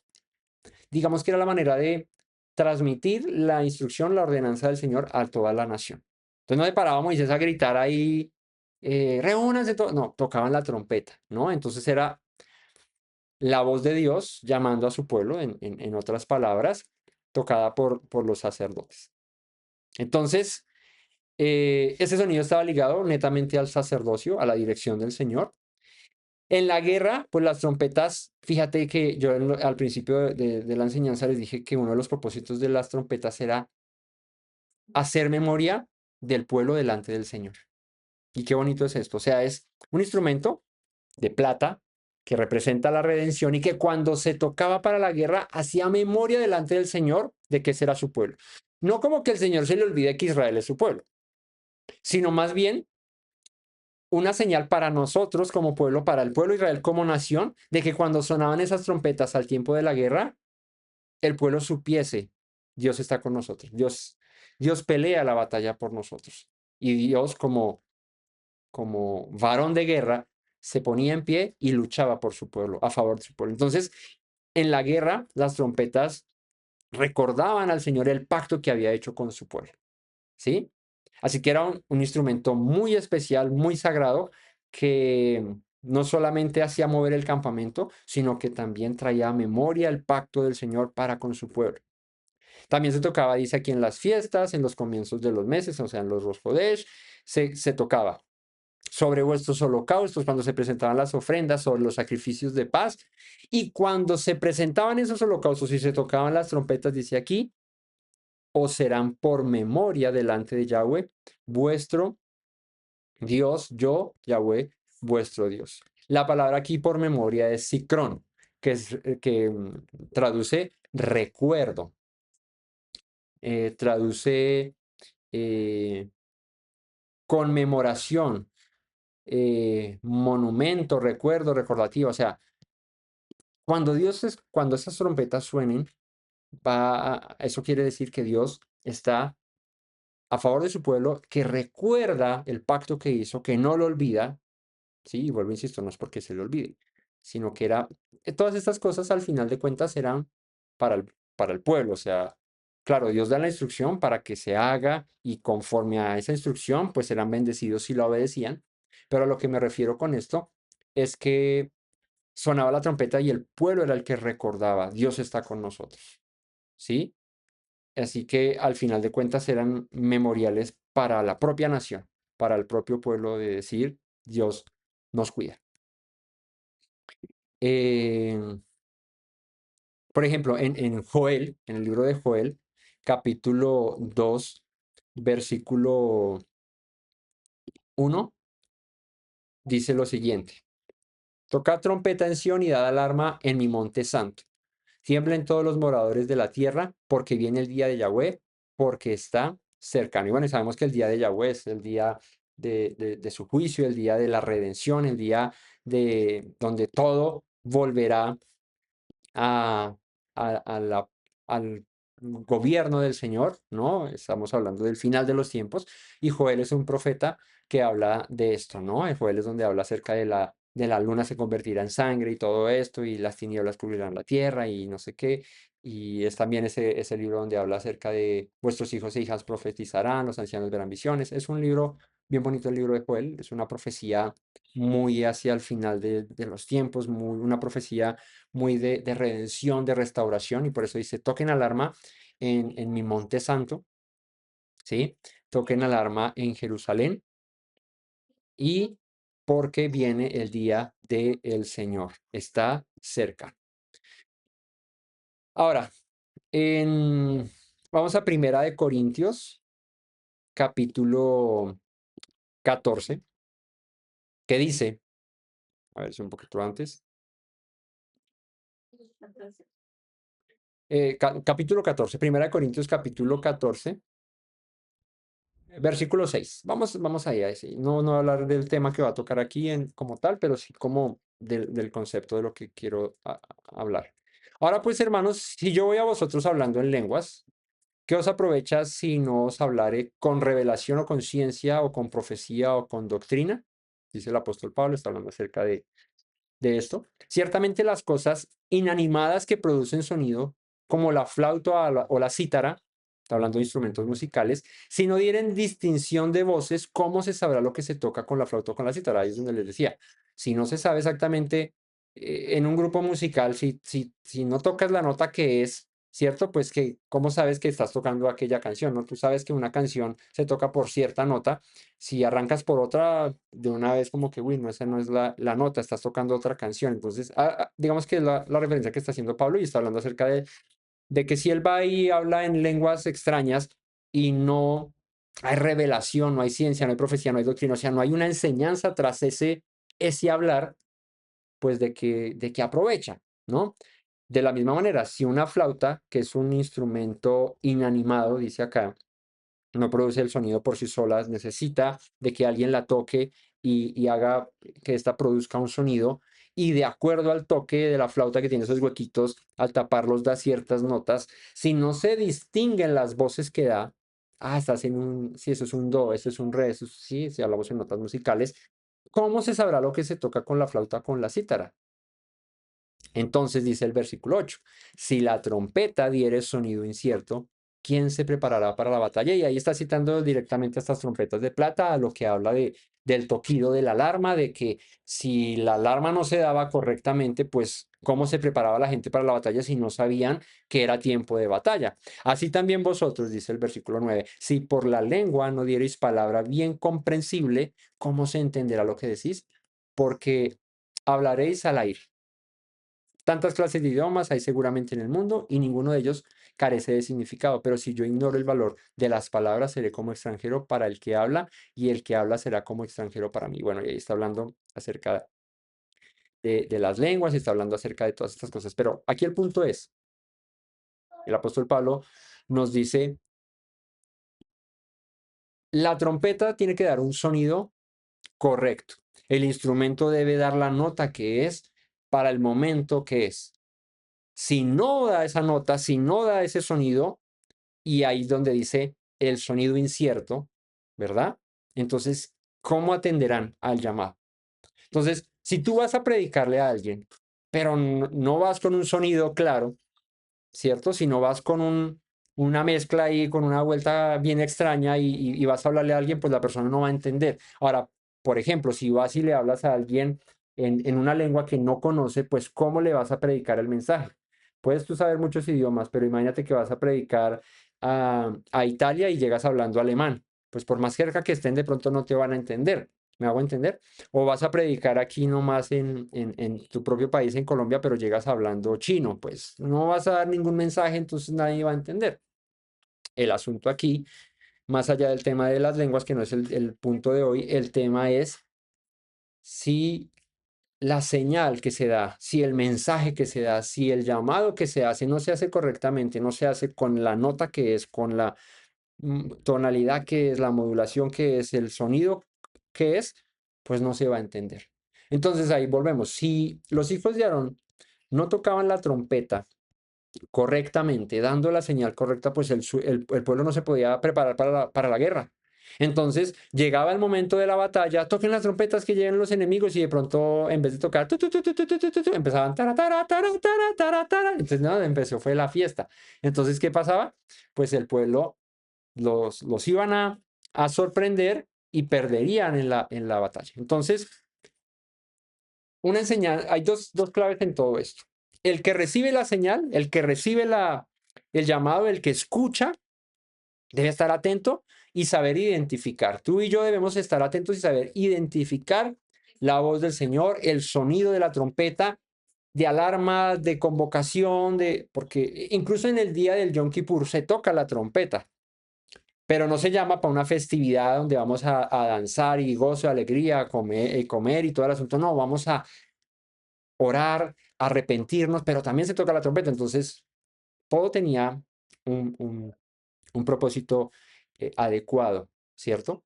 digamos que era la manera de transmitir la instrucción, la ordenanza del Señor a toda la nación. Entonces no se paraba Moisés a gritar ahí, reúnanse todos, no, tocaban la trompeta, ¿no? Entonces era la voz de Dios llamando a su pueblo, en otras palabras, tocada por los sacerdotes. Entonces, ese sonido estaba ligado netamente al sacerdocio, a la dirección del Señor. En la guerra, pues las trompetas, fíjate que yo al principio de la enseñanza les dije que uno de los propósitos de las trompetas era hacer memoria del pueblo delante del Señor. Y qué bonito es esto. O sea, es un instrumento de plata que representa la redención y que cuando se tocaba para la guerra hacía memoria delante del Señor de que ese era su pueblo. No como que el Señor se le olvide que Israel es su pueblo, sino más bien una señal para nosotros como pueblo, para el pueblo de Israel como nación, de que cuando sonaban esas trompetas al tiempo de la guerra, el pueblo supiese, Dios está con nosotros, Dios pelea la batalla por nosotros. Y Dios como varón de guerra se ponía en pie y luchaba por su pueblo, a favor de su pueblo. Entonces, en la guerra, las trompetas recordaban al Señor el pacto que había hecho con su pueblo, ¿sí? Así que era un instrumento muy especial, muy sagrado, que no solamente hacía mover el campamento, sino que también traía a memoria el pacto del Señor para con su pueblo. También se tocaba, dice aquí, en las fiestas, en los comienzos de los meses, o sea, en los Rosh Hodesh, se tocaba sobre vuestros holocaustos, cuando se presentaban las ofrendas, sobre los sacrificios de paz, y cuando se presentaban esos holocaustos y se tocaban las trompetas, dice aquí, os serán por memoria delante de Yahweh, vuestro Dios, yo, Yahweh, vuestro Dios. La palabra aquí por memoria es Sicrón, que traduce recuerdo, traduce eh, conmemoración, monumento, recuerdo, recordativo. O sea, cuando esas trompetas suenen, eso quiere decir que Dios está a favor de su pueblo, que recuerda el pacto que hizo, que no lo olvida. Sí, y vuelvo, insisto, no es porque se le olvide, sino que todas estas cosas al final de cuentas eran para el pueblo. O sea, claro, Dios da la instrucción para que se haga y conforme a esa instrucción, pues serán bendecidos si la obedecían. Pero a lo que me refiero con esto es que sonaba la trompeta y el pueblo era el que recordaba, Dios está con nosotros, ¿sí? Así que al final de cuentas eran memoriales para la propia nación, para el propio pueblo de decir, Dios nos cuida. Eh, por ejemplo, en Joel, en el libro de Joel, capítulo 2, versículo 1, dice lo siguiente: Tocad trompeta en Sión y dad alarma en mi monte santo. Tiemblen todos los moradores de la tierra, porque viene el día de Yahweh, porque está cercano. Y bueno, sabemos que el día de Yahweh es el día de su juicio, el día de la redención, el día donde todo volverá a, al gobierno del Señor, ¿no? Estamos hablando del final de los tiempos y Joel es un profeta que habla de esto, ¿no? Joel es donde habla acerca de la luna se convertirá en sangre y todo esto y las tinieblas cubrirán la tierra y no sé qué. Y es también ese libro donde habla acerca de vuestros hijos e hijas profetizarán, los ancianos verán visiones. Es un libro bien bonito, el libro de Joel, es una profecía muy hacia el final de los tiempos, una profecía muy de redención, de restauración, y por eso dice, toquen alarma en mi monte santo, ¿sí? toquen alarma en Jerusalén y porque viene el día del Señor, está cerca. Ahora, vamos a Primera de Corintios, capítulo 14, que dice, a ver si un poquito antes, capítulo 14, Primera de Corintios, capítulo 14, versículo 6. Vamos ahí a ese. No voy a hablar del tema que va a tocar aquí como tal, pero sí como del concepto de lo que quiero hablar. Ahora pues, hermanos, si yo voy a vosotros hablando en lenguas, ¿qué os aprovecha si no os hablare con revelación o con ciencia o con profecía o con doctrina? Dice el apóstol Pablo, está hablando acerca de esto. Ciertamente las cosas inanimadas que producen sonido, como la flauta o la cítara, está hablando de instrumentos musicales, si no dieren distinción de voces, ¿cómo se sabrá lo que se toca con la flauta o con la cítara? Ahí es donde les decía, si no se sabe exactamente en un grupo musical, si no tocas la nota que es, ¿cierto? Pues que, ¿cómo sabes que estás tocando aquella canción? ¿No? Tú sabes que una canción se toca por cierta nota. Si arrancas por otra, de una vez como que, uy, no, esa no es la nota, estás tocando otra canción. Entonces, digamos que es la referencia que está haciendo Pablo y está hablando acerca de que si él va y habla en lenguas extrañas y no hay revelación, no hay ciencia, no hay profecía, no hay doctrina, o sea, no hay una enseñanza tras ese hablar, pues de que aprovecha, ¿no? De la misma manera, si una flauta, que es un instrumento inanimado, dice acá, no produce el sonido por sí sola, necesita de que alguien la toque y haga que ésta produzca un sonido y de acuerdo al toque de la flauta que tiene esos huequitos, al taparlos da ciertas notas. Si no se distinguen las voces que da, estás en si eso es un do, eso es un re, eso sí, si hablamos en notas musicales, ¿cómo se sabrá lo que se toca con la flauta con la cítara? Entonces dice el versículo 8, si la trompeta diere sonido incierto, ¿quién se preparará para la batalla? Y ahí está citando directamente a estas trompetas de plata, a lo que habla del toquido de la alarma, de que si la alarma no se daba correctamente, pues cómo se preparaba la gente para la batalla si no sabían que era tiempo de batalla. Así también vosotros, dice el versículo 9, si por la lengua no diereis palabra bien comprensible, ¿cómo se entenderá lo que decís? Porque hablaréis al aire. Tantas clases de idiomas hay seguramente en el mundo y ninguno de ellos carece de significado, pero si yo ignoro el valor de las palabras, seré como extranjero para el que habla y el que habla será como extranjero para mí. Bueno, y ahí está hablando acerca de las lenguas y está hablando acerca de todas estas cosas, pero aquí el punto es, el apóstol Pablo nos dice, la trompeta tiene que dar un sonido correcto, el instrumento debe dar la nota que es para el momento que es. Si no da esa nota, si no da ese sonido, y ahí es donde dice el sonido incierto, ¿verdad? Entonces, ¿cómo atenderán al llamado? Entonces, si tú vas a predicarle a alguien, pero no vas con un sonido claro, ¿cierto? Si no vas con una mezcla ahí, con una vuelta bien extraña y vas a hablarle a alguien, pues la persona no va a entender. Ahora, por ejemplo, si vas y le hablas a alguien en una lengua que no conoce, pues ¿cómo le vas a predicar el mensaje? Puedes tú saber muchos idiomas, pero imagínate que vas a predicar a Italia y llegas hablando alemán. Pues por más cerca que estén, de pronto no te van a entender. ¿Me hago entender? O vas a predicar aquí nomás en tu propio país, en Colombia, pero llegas hablando chino, pues no vas a dar ningún mensaje, entonces nadie va a entender. El asunto aquí, más allá del tema de las lenguas, que no es el punto de hoy, el tema es si la señal que se da, si el mensaje que se da, si el llamado que se hace no se hace correctamente, no se hace con la nota que es, con la tonalidad que es, la modulación que es, el sonido que es, pues no se va a entender. Entonces ahí volvemos. Si los hijos de Aarón no tocaban la trompeta correctamente, dando la señal correcta, pues el pueblo no se podía preparar para la guerra. Entonces llegaba el momento de la batalla, toquen las trompetas que lleguen los enemigos y de pronto en vez de tocar, empezaban tara, tara, tara, tara, tara, tara. Entonces nada, empezó, fue la fiesta. Entonces, ¿qué pasaba? Pues el pueblo los iban a sorprender y perderían en la batalla. Entonces, una enseñanza, hay dos claves en todo esto. El que recibe la señal, el que recibe el llamado, el que escucha, debe estar atento y saber identificar. Tú y yo debemos estar atentos y saber identificar la voz del Señor, el sonido de la trompeta, de alarma, de convocación, porque incluso en el día del Yom Kippur se toca la trompeta, pero no se llama para una festividad donde vamos a danzar y gozo, alegría, comer y todo el asunto. No, vamos a orar, arrepentirnos, pero también se toca la trompeta. Entonces, todo tenía un propósito adecuado, ¿cierto?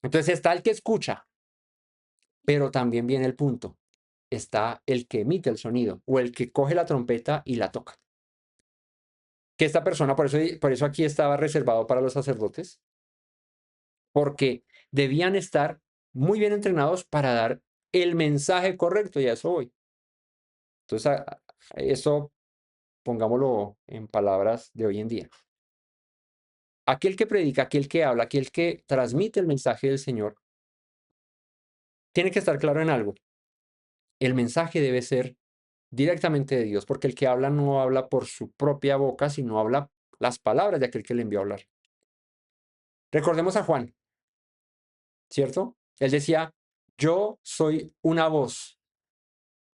Entonces está el que escucha, pero también viene el punto. Está el que emite el sonido o el que coge la trompeta y la toca. Que esta persona, por eso aquí estaba reservado para los sacerdotes, porque debían estar muy bien entrenados para dar el mensaje correcto, y a eso voy. Entonces, eso pongámoslo en palabras de hoy en día. Aquel que predica, aquel que habla, aquel que transmite el mensaje del Señor, tiene que estar claro en algo. El mensaje debe ser directamente de Dios, porque el que habla no habla por su propia boca, sino habla las palabras de aquel que le envió a hablar. Recordemos a Juan, ¿cierto? Él decía, yo soy una voz,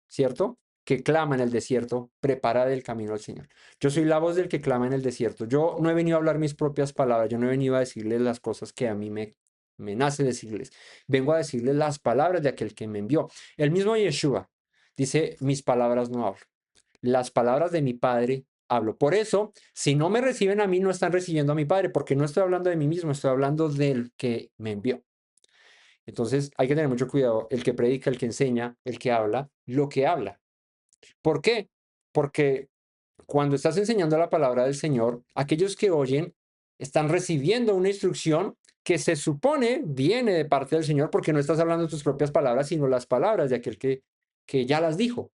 ¿cierto? Que clama en el desierto, prepara el camino al Señor. Yo soy la voz del que clama en el desierto. Yo no he venido a hablar mis propias palabras, yo no he venido a decirles las cosas que a mí me nace decirles. Vengo a decirles las palabras de aquel que me envió. El mismo Yeshua dice, mis palabras no hablo, las palabras de mi Padre hablo. Por eso, si no me reciben a mí, no están recibiendo a mi Padre, porque no estoy hablando de mí mismo, estoy hablando del que me envió. Entonces, hay que tener mucho cuidado, el que predica, el que enseña, el que habla, lo que habla. ¿Por qué? Porque cuando estás enseñando la palabra del Señor, aquellos que oyen están recibiendo una instrucción que se supone viene de parte del Señor, porque no estás hablando tus propias palabras, sino las palabras de aquel que ya las dijo.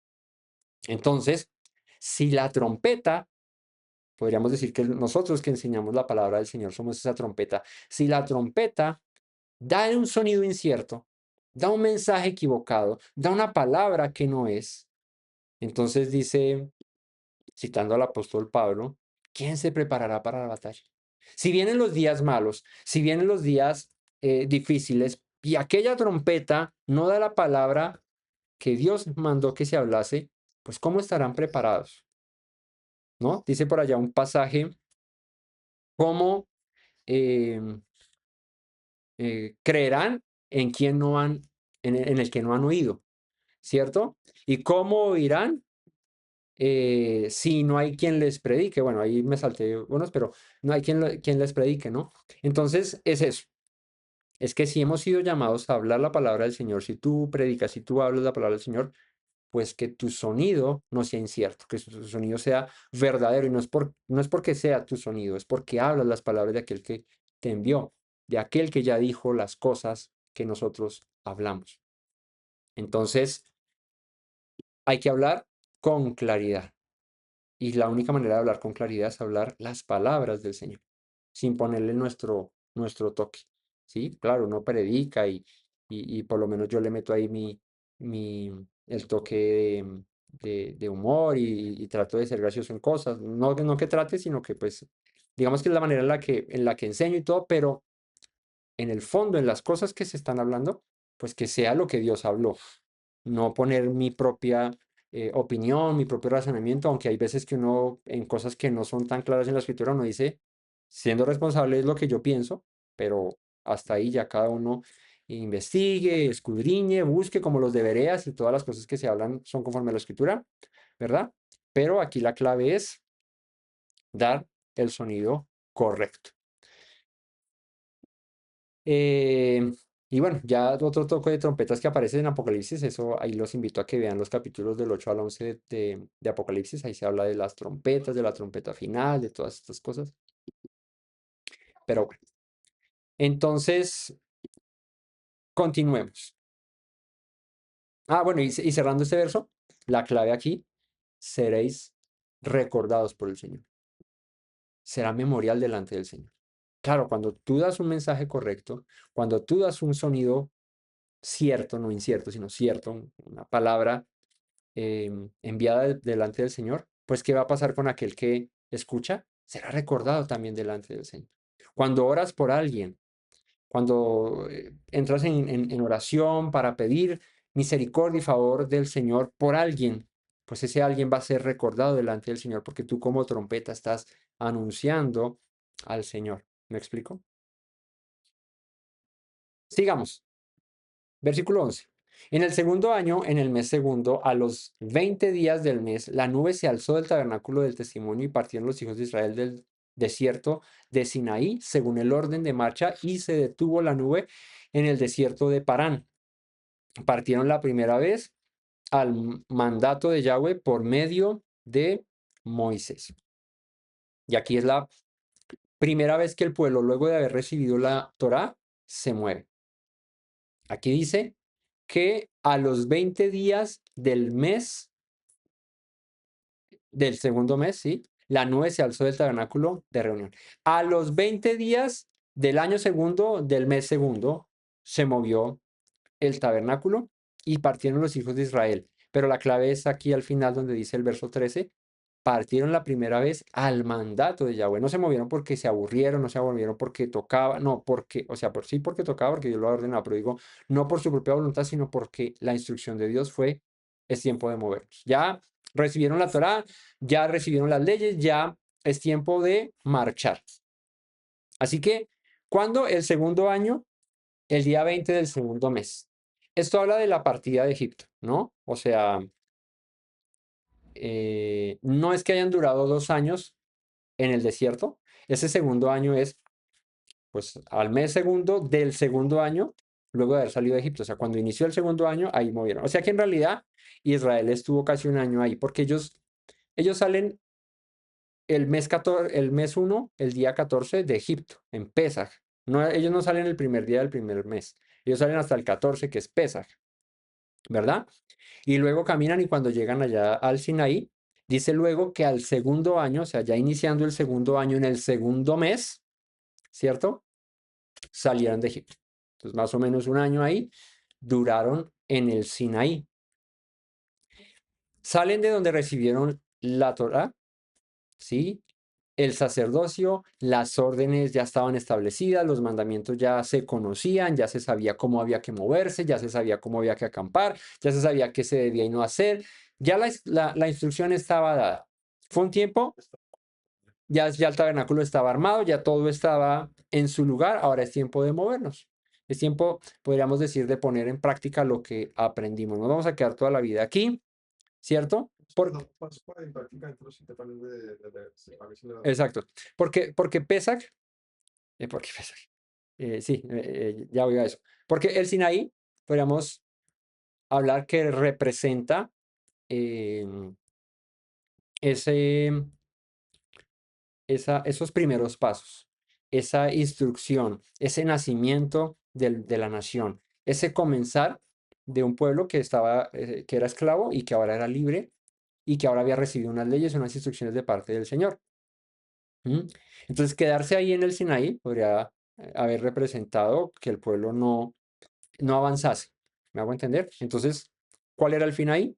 Entonces, si la trompeta, podríamos decir que nosotros que enseñamos la palabra del Señor somos esa trompeta, si la trompeta da un sonido incierto, da un mensaje equivocado, da una palabra que no es, entonces dice, citando al apóstol Pablo, ¿quién se preparará para la batalla? Si vienen los días malos, si vienen los días difíciles y aquella trompeta no da la palabra que Dios mandó que se hablase, pues ¿cómo estarán preparados? ¿No? Dice por allá un pasaje, ¿cómo creerán en quien no han, en el que no han oído? ¿Cierto? ¿Y cómo oirán si no hay quien les predique? Bueno, ahí me salté unos, pero no hay quien les predique, ¿no? Entonces es eso. Es que si hemos sido llamados a hablar la palabra del Señor, si tú predicas, si tú hablas la palabra del Señor, pues que tu sonido no sea incierto, que tu sonido sea verdadero, y no es porque sea tu sonido, es porque hablas las palabras de aquel que te envió, de aquel que ya dijo las cosas que nosotros hablamos. Entonces, hay que hablar con claridad. Y la única manera de hablar con claridad es hablar las palabras del Señor, sin ponerle nuestro toque. ¿Sí? Claro, uno predica y por lo menos yo le meto ahí mi, el toque de humor y trato de ser gracioso en cosas. No, no que trate, sino que pues digamos que es la manera en la que enseño y todo, pero en el fondo, en las cosas que se están hablando, pues que sea lo que Dios habló, no poner mi propia opinión, mi propio razonamiento, aunque hay veces que uno, en cosas que no son tan claras en la escritura, uno dice, siendo responsable es lo que yo pienso, pero hasta ahí ya cada uno investigue, escudriñe, busque como los deberes y todas las cosas que se hablan son conforme a la escritura, ¿verdad? Pero aquí la clave es dar el sonido correcto. Eh, y bueno, ya otro toque de trompetas que aparece en Apocalipsis, eso ahí los invito a que vean los capítulos del 8 al 11 de Apocalipsis, ahí se habla de las trompetas, de la trompeta final, de todas estas cosas. Pero bueno, entonces continuemos. Bueno, y cerrando este verso, la clave aquí, seréis recordados por el Señor. Será memorial delante del Señor. Claro, cuando tú das un mensaje correcto, cuando tú das un sonido cierto, no incierto, sino cierto, una palabra enviada delante del Señor, pues ¿qué va a pasar con aquel que escucha? Será recordado también delante del Señor. Cuando oras por alguien, cuando entras en oración para pedir misericordia y favor del Señor por alguien, pues ese alguien va a ser recordado delante del Señor porque tú como trompeta estás anunciando al Señor. ¿Me explico? Sigamos. Versículo 11. En el segundo año, en el mes segundo, a los 20 días del mes, la nube se alzó del tabernáculo del testimonio y partieron los hijos de Israel del desierto de Sinaí, según el orden de marcha, y se detuvo la nube en el desierto de Parán. Partieron la primera vez al mandato de Yahweh por medio de Moisés. Y aquí es la primera vez que el pueblo, luego de haber recibido la Torá, se mueve. Aquí dice que a los 20 días del mes, del segundo mes, ¿sí? La nube se alzó del tabernáculo de reunión. A los 20 días del año segundo, del mes segundo, se movió el tabernáculo y partieron los hijos de Israel. Pero la clave es aquí al final donde dice el verso 13, partieron la primera vez al mandato de Yahweh. No se movieron porque se aburrieron, no se movieron porque tocaba, no, porque, o sea, por sí porque tocaba, porque Dios lo ha ordenado, pero digo, no por su propia voluntad, sino porque la instrucción de Dios fue, es tiempo de movernos. Ya recibieron la Torá, ya recibieron las leyes, ya es tiempo de marchar. Así que, ¿cuándo? El segundo año, el día 20 del segundo mes. Esto habla de la partida de Egipto, ¿no? O sea, no es que hayan durado 2 años en el desierto. Ese segundo año es, pues, al mes segundo del segundo año, luego de haber salido de Egipto. O sea, cuando inició el segundo año, ahí movieron. O sea que en realidad Israel estuvo casi un año ahí, porque ellos salen el mes 14, el mes uno, el día 14 de Egipto, en Pesaj. No, ellos no salen el primer día del primer mes. Ellos salen hasta el 14, que es Pesaj, ¿verdad? Y luego caminan y cuando llegan allá al Sinaí, dice luego que al segundo año, o sea, ya iniciando el segundo año, en el segundo mes, ¿cierto? Salieron de Egipto. Entonces, más o menos un año ahí, duraron en el Sinaí. Salen de donde recibieron la Torá, ¿sí? El sacerdocio, las órdenes ya estaban establecidas, los mandamientos ya se conocían, ya se sabía cómo había que moverse, ya se sabía cómo había que acampar, ya se sabía qué se debía y no hacer, ya la instrucción estaba dada. Fue un tiempo, ya el tabernáculo estaba armado, ya todo estaba en su lugar, ahora es tiempo de movernos. Es tiempo, podríamos decir, de poner en práctica lo que aprendimos. No vamos a quedar toda la vida aquí, ¿cierto? Exacto. Porque Pesach, porque Pesach, sí, ya voy a eso. Porque el Sinaí, podríamos hablar que representa em, ese, esos primeros pasos, esa instrucción, ese nacimiento de la nación, ese comenzar de un pueblo que estaba, que era esclavo y que ahora era libre y que ahora había recibido unas leyes, unas instrucciones de parte del Señor. ¿Mm? Entonces, quedarse ahí en el Sinaí podría haber representado que el pueblo no avanzase. ¿Me hago entender? Entonces, ¿cuál era el fin ahí?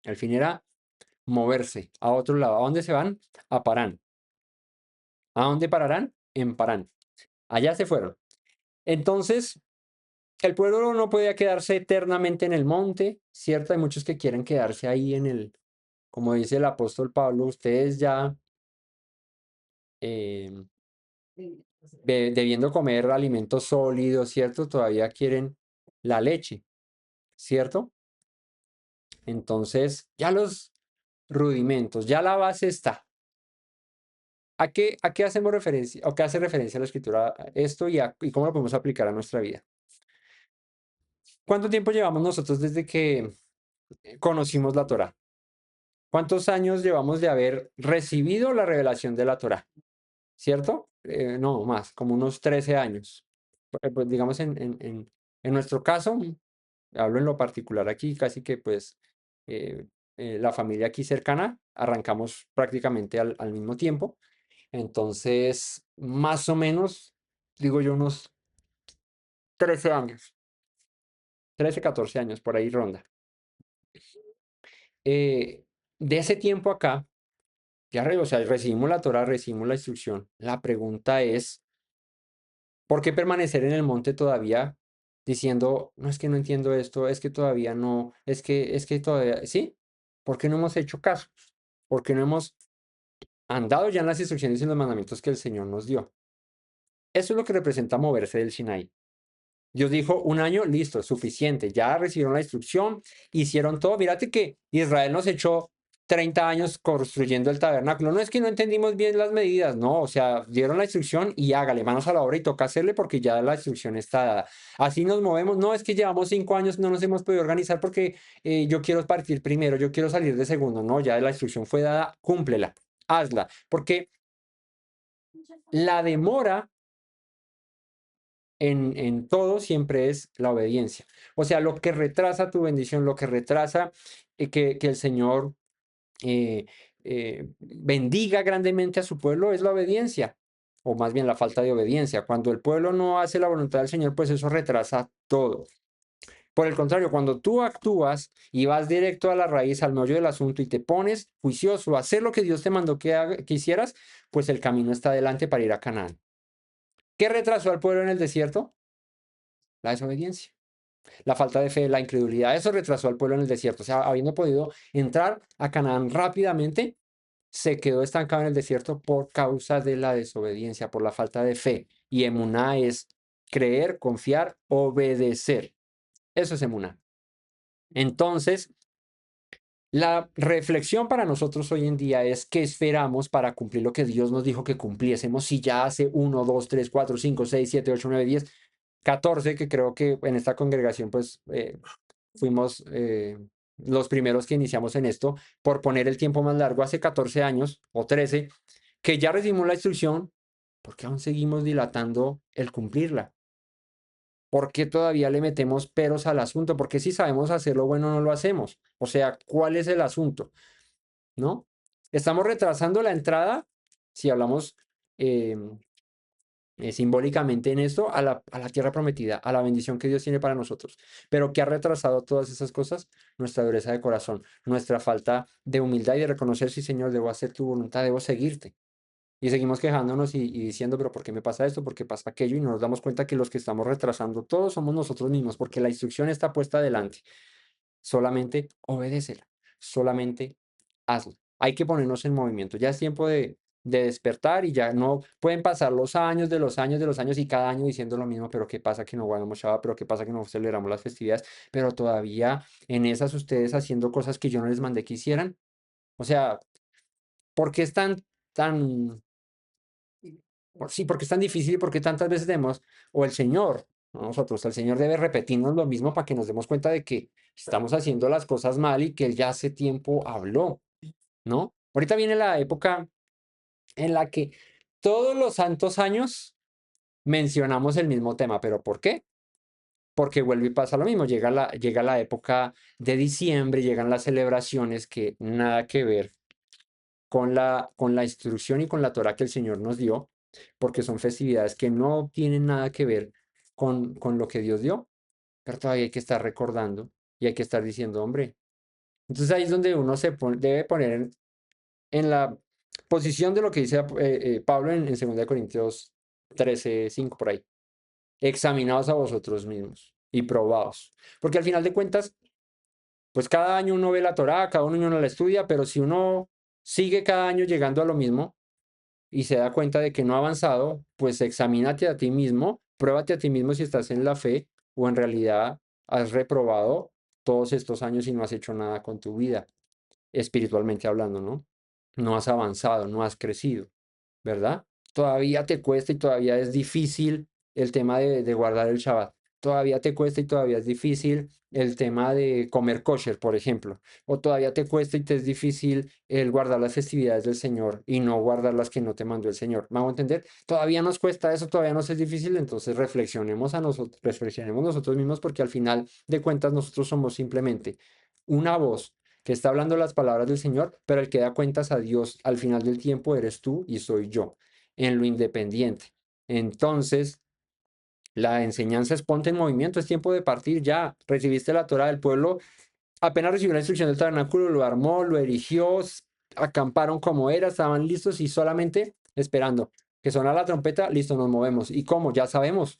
El fin era moverse a otro lado. ¿A dónde se van? A Parán. ¿A dónde pararán? En Parán. Allá se fueron. Entonces, el pueblo no podía quedarse eternamente en el monte, ¿cierto? Hay muchos que quieren quedarse ahí en el, como dice el apóstol Pablo, ustedes ya eh, debiendo comer alimentos sólidos, ¿cierto? Todavía quieren la leche, ¿cierto? Entonces, ya los rudimentos, ya la base está. ¿A qué hacemos referencia o qué hace referencia la escritura a esto y cómo lo podemos aplicar a nuestra vida? ¿Cuánto tiempo llevamos nosotros desde que conocimos la Torá? ¿Cuántos años llevamos de haber recibido la revelación de la Torá? ¿Cierto? No, más, como unos 13 años. Pues, digamos, en nuestro caso, hablo en lo particular aquí, casi que pues eh, la familia aquí cercana, arrancamos prácticamente al mismo tiempo. Entonces, más o menos, digo yo, unos 13 años, 13 14 años, por ahí ronda. De ese tiempo acá, o sea, recibimos la Torá, recibimos la instrucción. La pregunta es, ¿por qué permanecer en el monte todavía diciendo, no es que no entiendo esto, es que todavía no, es que todavía, ¿sí? ¿Por qué no hemos hecho caso? ¿Por qué no hemos andado ya en las instrucciones y en los mandamientos que el Señor nos dio? Eso es lo que representa moverse del Sinaí. Dios dijo, un año, listo, suficiente. Ya recibieron la instrucción, hicieron todo. Mírate que Israel nos echó 30 años construyendo el tabernáculo. No es que no entendimos bien las medidas, no, o sea, dieron la instrucción y hágale manos a la obra y toca hacerle porque ya la instrucción está dada. Así nos movemos. No es que llevamos 5 años, no nos hemos podido organizar porque yo quiero partir primero, yo quiero salir de segundo. No, ya la instrucción fue dada, cúmplela, hazla. Porque la demora en todo siempre es la obediencia. O sea, lo que retrasa tu bendición, lo que retrasa que el Señor bendiga grandemente a su pueblo es la obediencia, o más bien la falta de obediencia. Cuando el pueblo no hace la voluntad del Señor, pues eso retrasa todo. Por el contrario, cuando tú actúas y vas directo a la raíz, al meollo del asunto y te pones juicioso a hacer lo que Dios te mandó que hicieras, pues el camino está adelante para ir a Canaán. ¿Qué retrasó al pueblo en el desierto? La desobediencia. La falta de fe, la incredulidad, eso retrasó al pueblo en el desierto. O sea, habiendo podido entrar a Canaán rápidamente, se quedó estancado en el desierto por causa de la desobediencia, por la falta de fe. Y emuná es creer, confiar, obedecer. Eso es emuná. Entonces, la reflexión para nosotros hoy en día es qué esperamos para cumplir lo que Dios nos dijo que cumpliésemos si ya hace 1, 2, 3, 4, 5, 6, 7, 8, 9, 10, 14, que creo que en esta congregación pues fuimos los primeros que iniciamos en esto, por poner el tiempo más largo, hace 14 años o 13 que ya recibimos la instrucción, ¿por qué aún seguimos dilatando el cumplirla? ¿Por qué todavía le metemos peros al asunto? Porque si sabemos hacerlo bueno no lo hacemos. O sea, ¿cuál es el asunto? ¿No? Estamos retrasando la entrada, si hablamos eh, simbólicamente en esto, a la tierra prometida, a la bendición que Dios tiene para nosotros. Pero ¿qué ha retrasado todas esas cosas? Nuestra dureza de corazón, nuestra falta de humildad y de reconocer, sí, Señor, debo hacer tu voluntad, debo seguirte. Y seguimos quejándonos y diciendo, pero ¿por qué me pasa esto? ¿Por qué pasa aquello? Y nos damos cuenta que los que estamos retrasando todos somos nosotros mismos, porque la instrucción está puesta adelante. Solamente obedécela, solamente hazlo. Hay que ponernos en movimiento. Ya es tiempo de despertar y ya no pueden pasar los años de los años de los años y cada año diciendo lo mismo, pero qué pasa que no guardamos Shabbat, pero qué pasa que no celebramos las festividades, pero todavía en esas ustedes haciendo cosas que yo no les mandé que hicieran. O sea, ¿por qué es tan, sí, porque es tan difícil y porque tantas veces debemos, o el Señor, no nosotros, el Señor debe repetirnos lo mismo para que nos demos cuenta de que estamos haciendo las cosas mal y que Él ya hace tiempo habló, ¿no? Ahorita viene la época en la que todos los santos años mencionamos el mismo tema, pero ¿por qué? Porque vuelve y pasa lo mismo, llega la época de diciembre, llegan las celebraciones que nada que ver con la instrucción y con la Torah que el Señor nos dio, porque son festividades que no tienen nada que ver con lo que Dios dio, pero todavía hay que estar recordando y hay que estar diciendo, hombre. Entonces ahí es donde uno debe poner en la posición de lo que dice Pablo en 2 Corintios 13:5 por ahí. Examinaos a vosotros mismos y probaos. Porque al final de cuentas, pues cada año uno ve la Torá, cada año uno la estudia, pero si uno sigue cada año llegando a lo mismo, y se da cuenta de que no ha avanzado, pues examínate a ti mismo, pruébate a ti mismo si estás en la fe o en realidad has reprobado todos estos años y no has hecho nada con tu vida, espiritualmente hablando, ¿no? No has avanzado, no has crecido, ¿verdad? Todavía te cuesta y todavía es difícil el tema de guardar el Shabbat. Todavía te cuesta y todavía es difícil el tema de comer kosher, por ejemplo. O todavía te cuesta y te es difícil el guardar las festividades del Señor y no guardar las que no te mandó el Señor. ¿Me hago entender? Todavía nos cuesta eso, todavía nos es difícil, entonces reflexionemos nosotros mismos porque al final de cuentas nosotros somos simplemente una voz que está hablando las palabras del Señor, pero el que da cuentas a Dios al final del tiempo eres tú y soy yo, en lo independiente. Entonces, la enseñanza es ponte en movimiento, es tiempo de partir ya. Recibiste la Torah del pueblo, apenas recibió la instrucción del tabernáculo, lo armó, lo erigió, acamparon como era, estaban listos y solamente esperando que sonara la trompeta, listo, nos movemos. ¿Y cómo? Ya sabemos.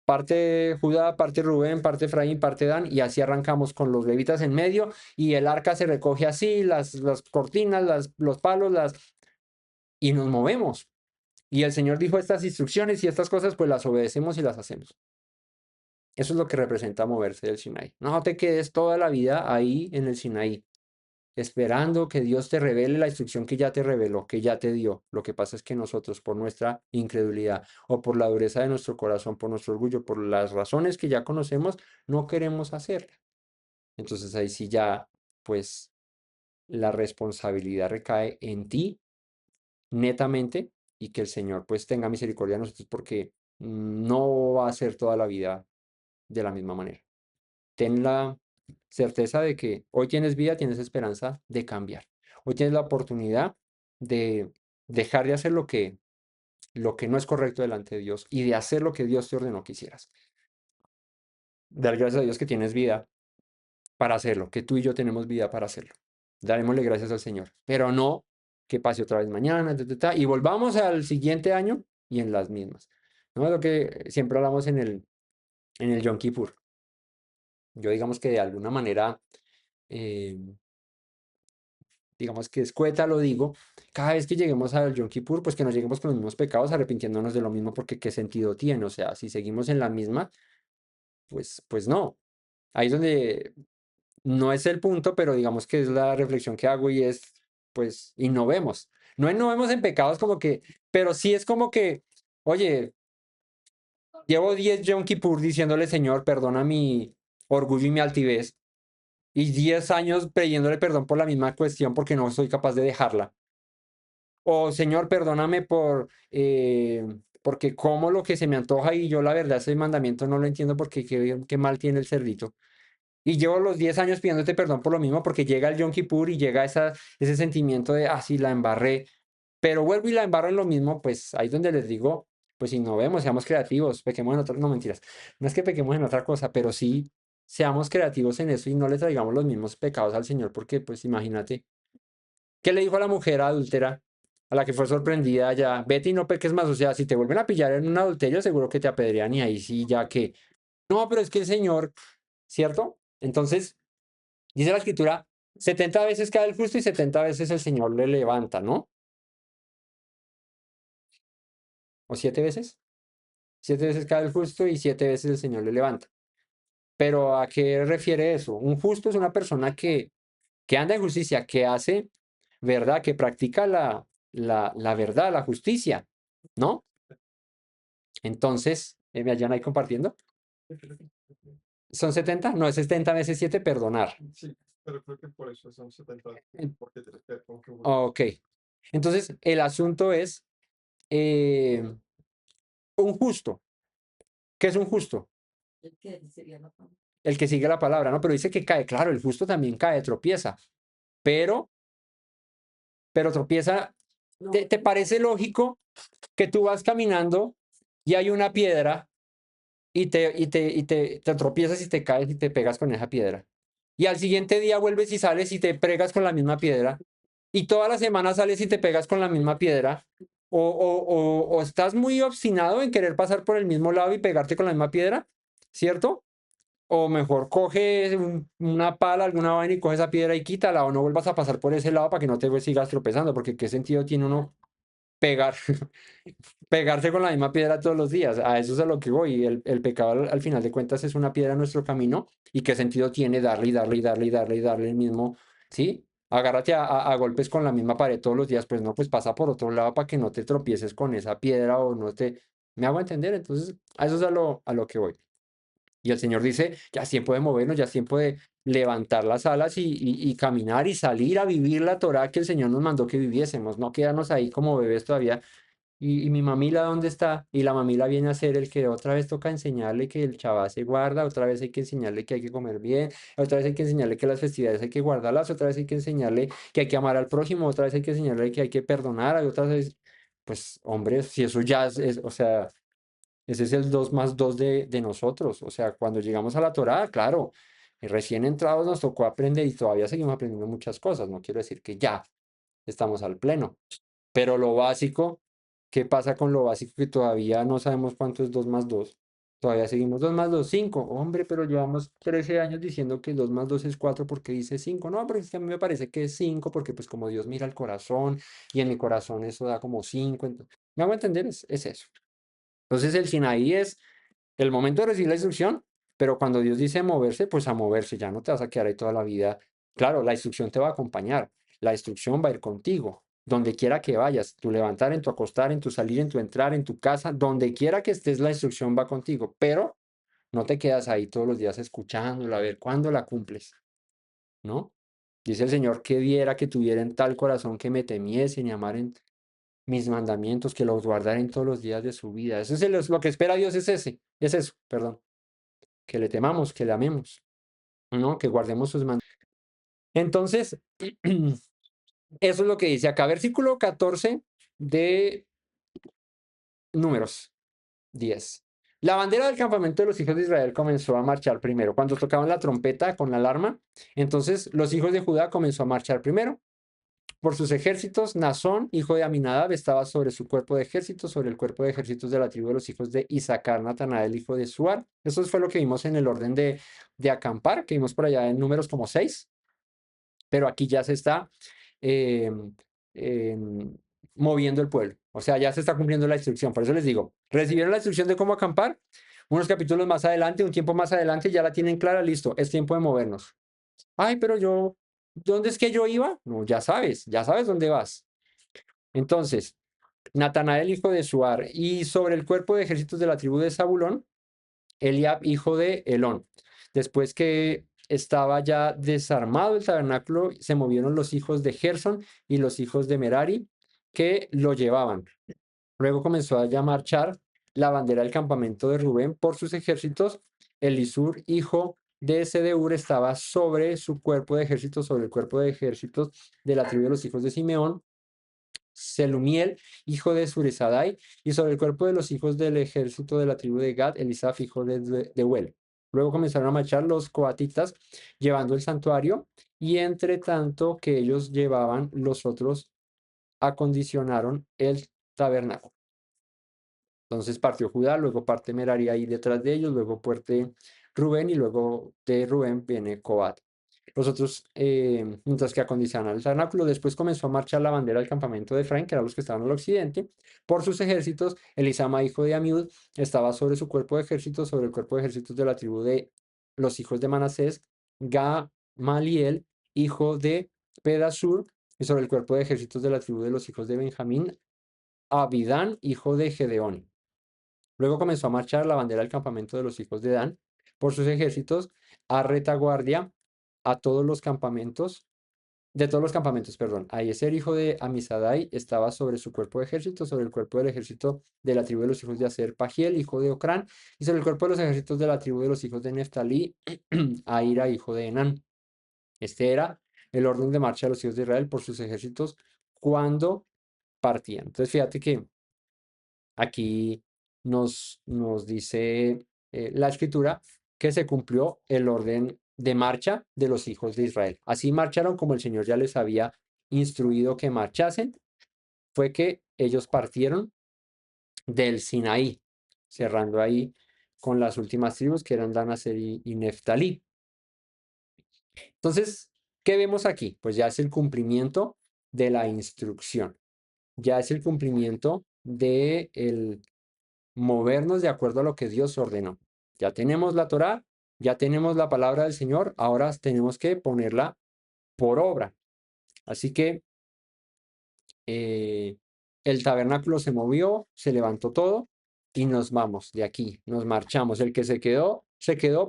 Parte Judá, parte Rubén, parte Efraín, parte Dan, y así arrancamos con los levitas en medio, y el arca se recoge así, las cortinas, los palos, y nos movemos. Y el Señor dijo estas instrucciones y estas cosas, pues las obedecemos y las hacemos. Eso es lo que representa moverse del Sinaí. No te quedes toda la vida ahí en el Sinaí, esperando que Dios te revele la instrucción que ya te reveló, que ya te dio. Lo que pasa es que nosotros, por nuestra incredulidad o por la dureza de nuestro corazón, por nuestro orgullo, por las razones que ya conocemos, no queremos hacerla. Entonces ahí sí ya, pues la responsabilidad recae en ti netamente y que el Señor pues tenga misericordia de nosotros porque no va a ser toda la vida de la misma manera. Ten la certeza de que hoy tienes vida, tienes esperanza de cambiar. Hoy tienes la oportunidad de dejar de hacer lo que no es correcto delante de Dios y de hacer lo que Dios te ordenó que hicieras. Dar gracias a Dios que tienes vida para hacerlo, que tú y yo tenemos vida para hacerlo. Darémosle gracias al Señor, pero no que pase otra vez mañana, y volvamos al siguiente año y en las mismas. ¿No? Es lo que siempre hablamos en el Yom Kippur. Yo digamos que de alguna manera, eh, digamos que escueta lo digo, cada vez que lleguemos al Yom Kippur, pues que no lleguemos con los mismos pecados, arrepintiéndonos de lo mismo, porque qué sentido tiene, o sea, si seguimos en la misma, pues no. Ahí es donde no es el punto, pero digamos que es la reflexión que hago y es, pues, innovemos. No innovemos en pecados como que, pero sí es como que, oye, llevo 10 Yom Kippur diciéndole, Señor, perdona mi orgullo y mi altivez, y 10 años pidiéndole perdón por la misma cuestión porque no soy capaz de dejarla. O Señor, perdóname porque como lo que se me antoja y yo la verdad ese mandamiento no lo entiendo porque qué mal tiene el cerdito. Y llevo los 10 años pidiéndote perdón por lo mismo porque llega el Yom Kippur y llega ese sentimiento de, sí, la embarré, pero vuelvo y la embarro en lo mismo, pues ahí es donde les digo, pues innovemos, seamos creativos, pequemos en otra, no mentiras, no es que pequemos en otra cosa, pero sí seamos creativos en eso y no le traigamos los mismos pecados al Señor, porque pues imagínate, ¿qué le dijo a la mujer adúltera, a la que fue sorprendida ya? Vete y no peques más, o sea, si te vuelven a pillar en un adulterio, seguro que te apedrean y ahí sí, ya que, no, pero es que el Señor, ¿cierto? Entonces, dice la escritura, 70 veces cae el justo y 70 veces el Señor le levanta, ¿no? ¿O 7 veces? 7 veces cae el justo y 7 veces el Señor le levanta. Pero ¿a qué refiere eso? Un justo es una persona que anda en justicia, que hace verdad, que practica la verdad, la justicia, ¿no? Entonces, ¿me hallan ahí compartiendo? ¿Son 70? No, es 70 veces 7 perdonar. Sí, pero creo que por eso son 70, En- porque te como que Ok. Entonces, el asunto es eh, un justo. ¿Qué es un justo? El que sigue la palabra, ¿no? Pero dice que cae, claro, el justo también cae, tropieza, pero, pero tropieza. ¿Te parece lógico que tú vas caminando y hay una piedra y te tropiezas y te caes y te pegas con esa piedra? Y al siguiente día vuelves y sales y te pegas con la misma piedra. Y toda la semana sales y te pegas con la misma piedra. O estás muy obstinado en querer pasar por el mismo lado y pegarte con la misma piedra, ¿cierto? O mejor coge una pala, alguna vaina y coge esa piedra y quítala, o no vuelvas a pasar por ese lado para que no te sigas tropezando, porque qué sentido tiene uno pegar, pegarse con la misma piedra todos los días. A eso es a lo que voy. El pecado al final de cuentas es una piedra en nuestro camino. ¿Y qué sentido tiene darle y darle y darle y darle y darle el mismo? ¿Sí? Agárrate a golpes con la misma pared todos los días. Pues no, pues pasa por otro lado para que no te tropieces con esa piedra o no te... ¿Me hago entender? Entonces, a eso es a lo que voy. Y el Señor dice, ya es tiempo de movernos, ya es tiempo de levantar las alas y caminar y salir a vivir la Torá que el Señor nos mandó que viviésemos, no quedarnos ahí como bebés todavía. Y mi mamila, ¿dónde está? Y la mamila viene a ser el que otra vez toca enseñarle que el Shabbat se guarda, otra vez hay que enseñarle que hay que comer bien, otra vez hay que enseñarle que las festividades hay que guardarlas, otra vez hay que enseñarle que hay que amar al prójimo, otra vez hay que enseñarle que hay que perdonar, y otra vez, pues, hombre, si eso ya o sea, ese es el 2 más 2 de nosotros. O sea, cuando llegamos a la Torá, claro, recién entrados nos tocó aprender y todavía seguimos aprendiendo muchas cosas. No quiero decir que ya. estamos al pleno. Pero lo básico, ¿qué pasa con lo básico que todavía no sabemos cuánto es 2 más 2? Todavía seguimos 2 más 2 5. Hombre, pero llevamos 13 años diciendo que 2 más 2 es 4 porque dice 5. No, pero es que a mí me parece que es 5 porque pues como Dios mira el corazón y en mi corazón eso da como 5. ¿Me hago entender? Es eso. Entonces el Sinaí es el momento de recibir la instrucción, pero cuando Dios dice moverse, pues a moverse, ya no te vas a quedar ahí toda la vida. Claro, la instrucción te va a acompañar, la instrucción va a ir contigo, donde quiera que vayas, tu levantar, en tu acostar, en tu salir, en tu entrar, en tu casa, donde quiera que estés, la instrucción va contigo, pero no te quedas ahí todos los días escuchándola, a ver cuándo la cumples, ¿no? Dice el Señor que diera que tuviera en tal corazón que me temiesen y amaren mis mandamientos, que los guardaren todos los días de su vida. Eso es lo que espera Dios, es eso, perdón, que le temamos, que le amemos, ¿no? Que guardemos sus mandamientos. Entonces, eso es lo que dice acá, versículo 14 de Números 10. La bandera del campamento de los hijos de Israel comenzó a marchar primero. Cuando tocaban la trompeta con la alarma, entonces los hijos de Judá comenzó a marchar primero. Por sus ejércitos, Nazón, hijo de Aminadab, estaba sobre su cuerpo de ejércitos, sobre el cuerpo de ejércitos de la tribu de los hijos de Isaacar, Natanael, hijo de Suar. Eso fue lo que vimos en el orden de acampar, que vimos por allá en números como 6, pero aquí ya se está eh, eh, moviendo el pueblo. O sea, ya se está cumpliendo la instrucción. Por eso les digo, recibieron la instrucción de cómo acampar. Unos capítulos más adelante, un tiempo más adelante, ya la tienen clara, listo, es tiempo de movernos. Ay, pero yo, ¿dónde es que yo iba? No, ya sabes dónde vas. Entonces, Natanael, hijo de Suar, y sobre el cuerpo de ejércitos de la tribu de Zabulón, Eliab, hijo de Elón. Después que estaba ya desarmado el tabernáculo, se movieron los hijos de Gersón y los hijos de Merari, que lo llevaban. Luego comenzó a ya marchar la bandera del campamento de Rubén por sus ejércitos. Elisur, hijo de Sedeur, estaba sobre su cuerpo de ejércitos, sobre el cuerpo de ejércitos de la tribu de los hijos de Simeón. Selumiel, hijo de Surizadai, y sobre el cuerpo de los hijos del ejército de la tribu de Gad, Elisaf, hijo de Deuel. Luego comenzaron a marchar los coatitas llevando el santuario, y entre tanto que ellos llevaban, los otros acondicionaron el tabernáculo. Entonces partió Judá, luego parte Merari ahí detrás de ellos, luego parte Rubén y luego de Rubén viene Coat. Los otros, mientras que acondicionaron el tabernáculo, después comenzó a marchar la bandera del campamento de Efraín, que eran los que estaban al occidente, por sus ejércitos. Elisama, hijo de Amiud, estaba sobre su cuerpo de ejércitos, sobre el cuerpo de ejércitos de la tribu de los hijos de Manasés, Gamaliel, hijo de Pedasur, y sobre el cuerpo de ejércitos de la tribu de los hijos de Benjamín, Abidán, hijo de Gedeón. Luego comenzó a marchar la bandera del campamento de los hijos de Dan por sus ejércitos a retaguardia a todos los campamentos, de todos los campamentos, perdón. Ahiezer, hijo de Amisadai, estaba sobre su cuerpo de ejército, sobre el cuerpo del ejército de la tribu de los hijos de Aser, Pagiel, hijo de Ocrán, y sobre el cuerpo de los ejércitos de la tribu de los hijos de Neftalí, Aira, hijo de Enán. Este era el orden de marcha de los hijos de Israel por sus ejércitos cuando partían. Entonces, fíjate que aquí nos dice la escritura que se cumplió el orden de marcha de los hijos de Israel. Así marcharon como el Señor ya les había instruido que marchasen. Fue que ellos partieron del Sinaí, cerrando ahí con las últimas tribus que eran Dan, Aser y Neftalí. Entonces, ¿qué vemos aquí? Pues ya es el cumplimiento de la instrucción. Ya es el cumplimiento de el movernos de acuerdo a lo que Dios ordenó. Ya tenemos la Torá, ya tenemos la palabra del Señor, ahora tenemos que ponerla por obra. Así que eh, el tabernáculo se movió, se levantó todo y nos vamos de aquí, nos marchamos. El que se quedó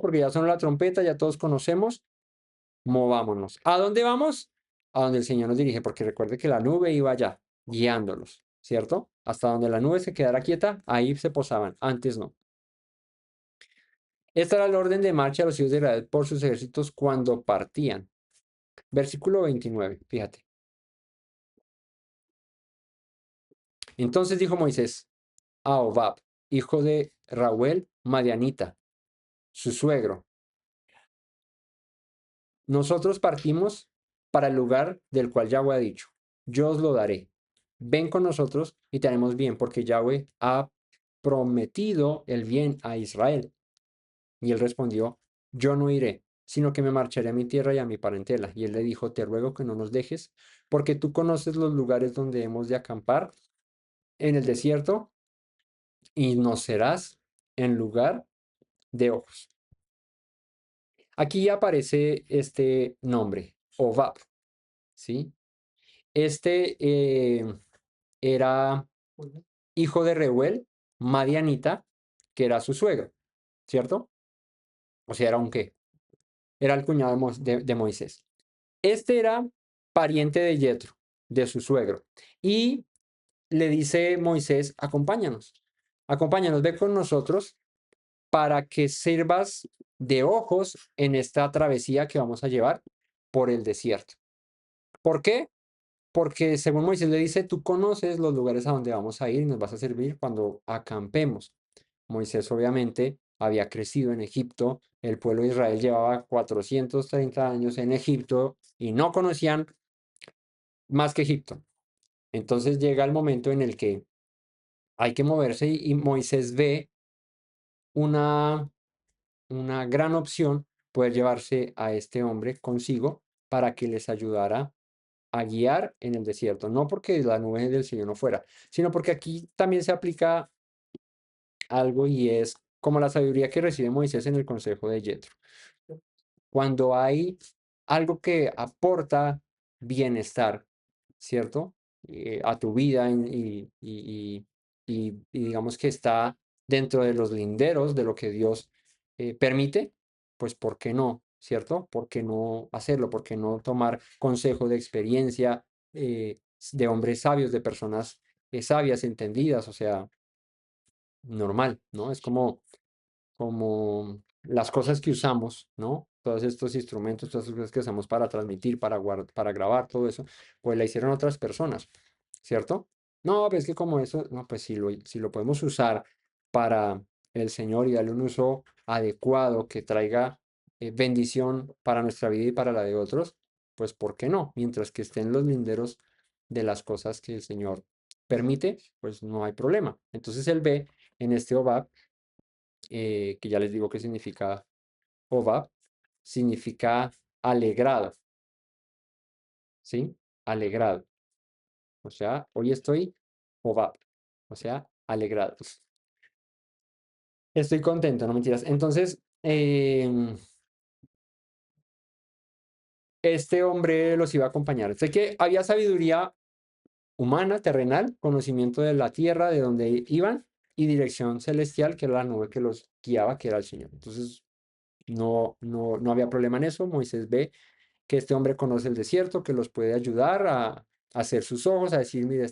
porque ya sonó la trompeta, ya todos conocemos, movámonos. ¿A dónde vamos? A donde el Señor nos dirige, porque recuerde que la nube iba allá, guiándolos, ¿cierto? Hasta donde la nube se quedara quieta, ahí se posaban, antes no. Esta era el orden de marcha de los hijos de Israel por sus ejércitos cuando partían. Versículo 29, fíjate. Entonces dijo Moisés a Obab, hijo de Rauel, Madianita, su suegro: nosotros partimos para el lugar del cual Yahweh ha dicho. yo os lo daré. Ven con nosotros y te haremos bien, porque Yahweh ha prometido el bien a Israel. Y él respondió, yo no iré, sino que me marcharé a mi tierra y a mi parentela. Y él le dijo, te ruego que no nos dejes, porque tú conoces los lugares donde hemos de acampar en el desierto y nos serás en lugar de ojos. Aquí aparece este nombre, Obab, ¿sí? Este era hijo de Reuel, Madianita, que era su suegro, ¿cierto? O sea, era un qué, era el cuñado de Moisés. Este era pariente de Yetro, de su suegro. Y le dice Moisés, acompáñanos, acompáñanos, ve con nosotros para que sirvas de ojos en esta travesía que vamos a llevar por el desierto. ¿Por qué? Porque según Moisés le dice, tú conoces los lugares a donde vamos a ir y nos vas a servir cuando acampemos. Moisés obviamente había crecido en Egipto, el pueblo de Israel llevaba 430 años en Egipto y no conocían más que Egipto. Entonces llega el momento en el que hay que moverse y Moisés ve una, una gran opción poder llevarse a este hombre consigo para que les ayudara a guiar en el desierto. No porque la nube del Señor no fuera, sino porque aquí también se aplica algo y es como la sabiduría que recibe Moisés en el consejo de Yetro. Cuando hay algo que aporta bienestar, ¿cierto? A tu vida y digamos que está dentro de los linderos de lo que Dios permite, pues ¿por qué no? ¿Cierto? ¿Por qué no hacerlo? ¿Por qué no tomar consejo de experiencia de hombres sabios, de personas sabias, entendidas? O sea, normal, ¿no? Es como las cosas que usamos, ¿no? Todos estos instrumentos, todas estas cosas que usamos para transmitir, para grabar, todo eso, pues la hicieron otras personas, ¿cierto? No, pues es que como eso, no, pues si lo podemos usar para el Señor y darle un uso adecuado que traiga bendición para nuestra vida y para la de otros, pues ¿por qué no? Mientras que estén los linderos de las cosas que el Señor permite, pues no hay problema. Entonces él ve en este Obab que ya les digo que significa Obab, significa alegrado, ¿sí? Alegrado. O sea, hoy estoy Obab, o sea, alegrado. Estoy contento, no mentiras. Entonces, este hombre los iba a acompañar. Sé que había sabiduría humana, terrenal, conocimiento de la tierra, de donde iban, y dirección celestial, que era la nube que los guiaba, que era el Señor. Entonces, no había problema en eso. Moisés ve que este hombre conoce el desierto, que los puede ayudar a hacer sus ojos, a decir, mire,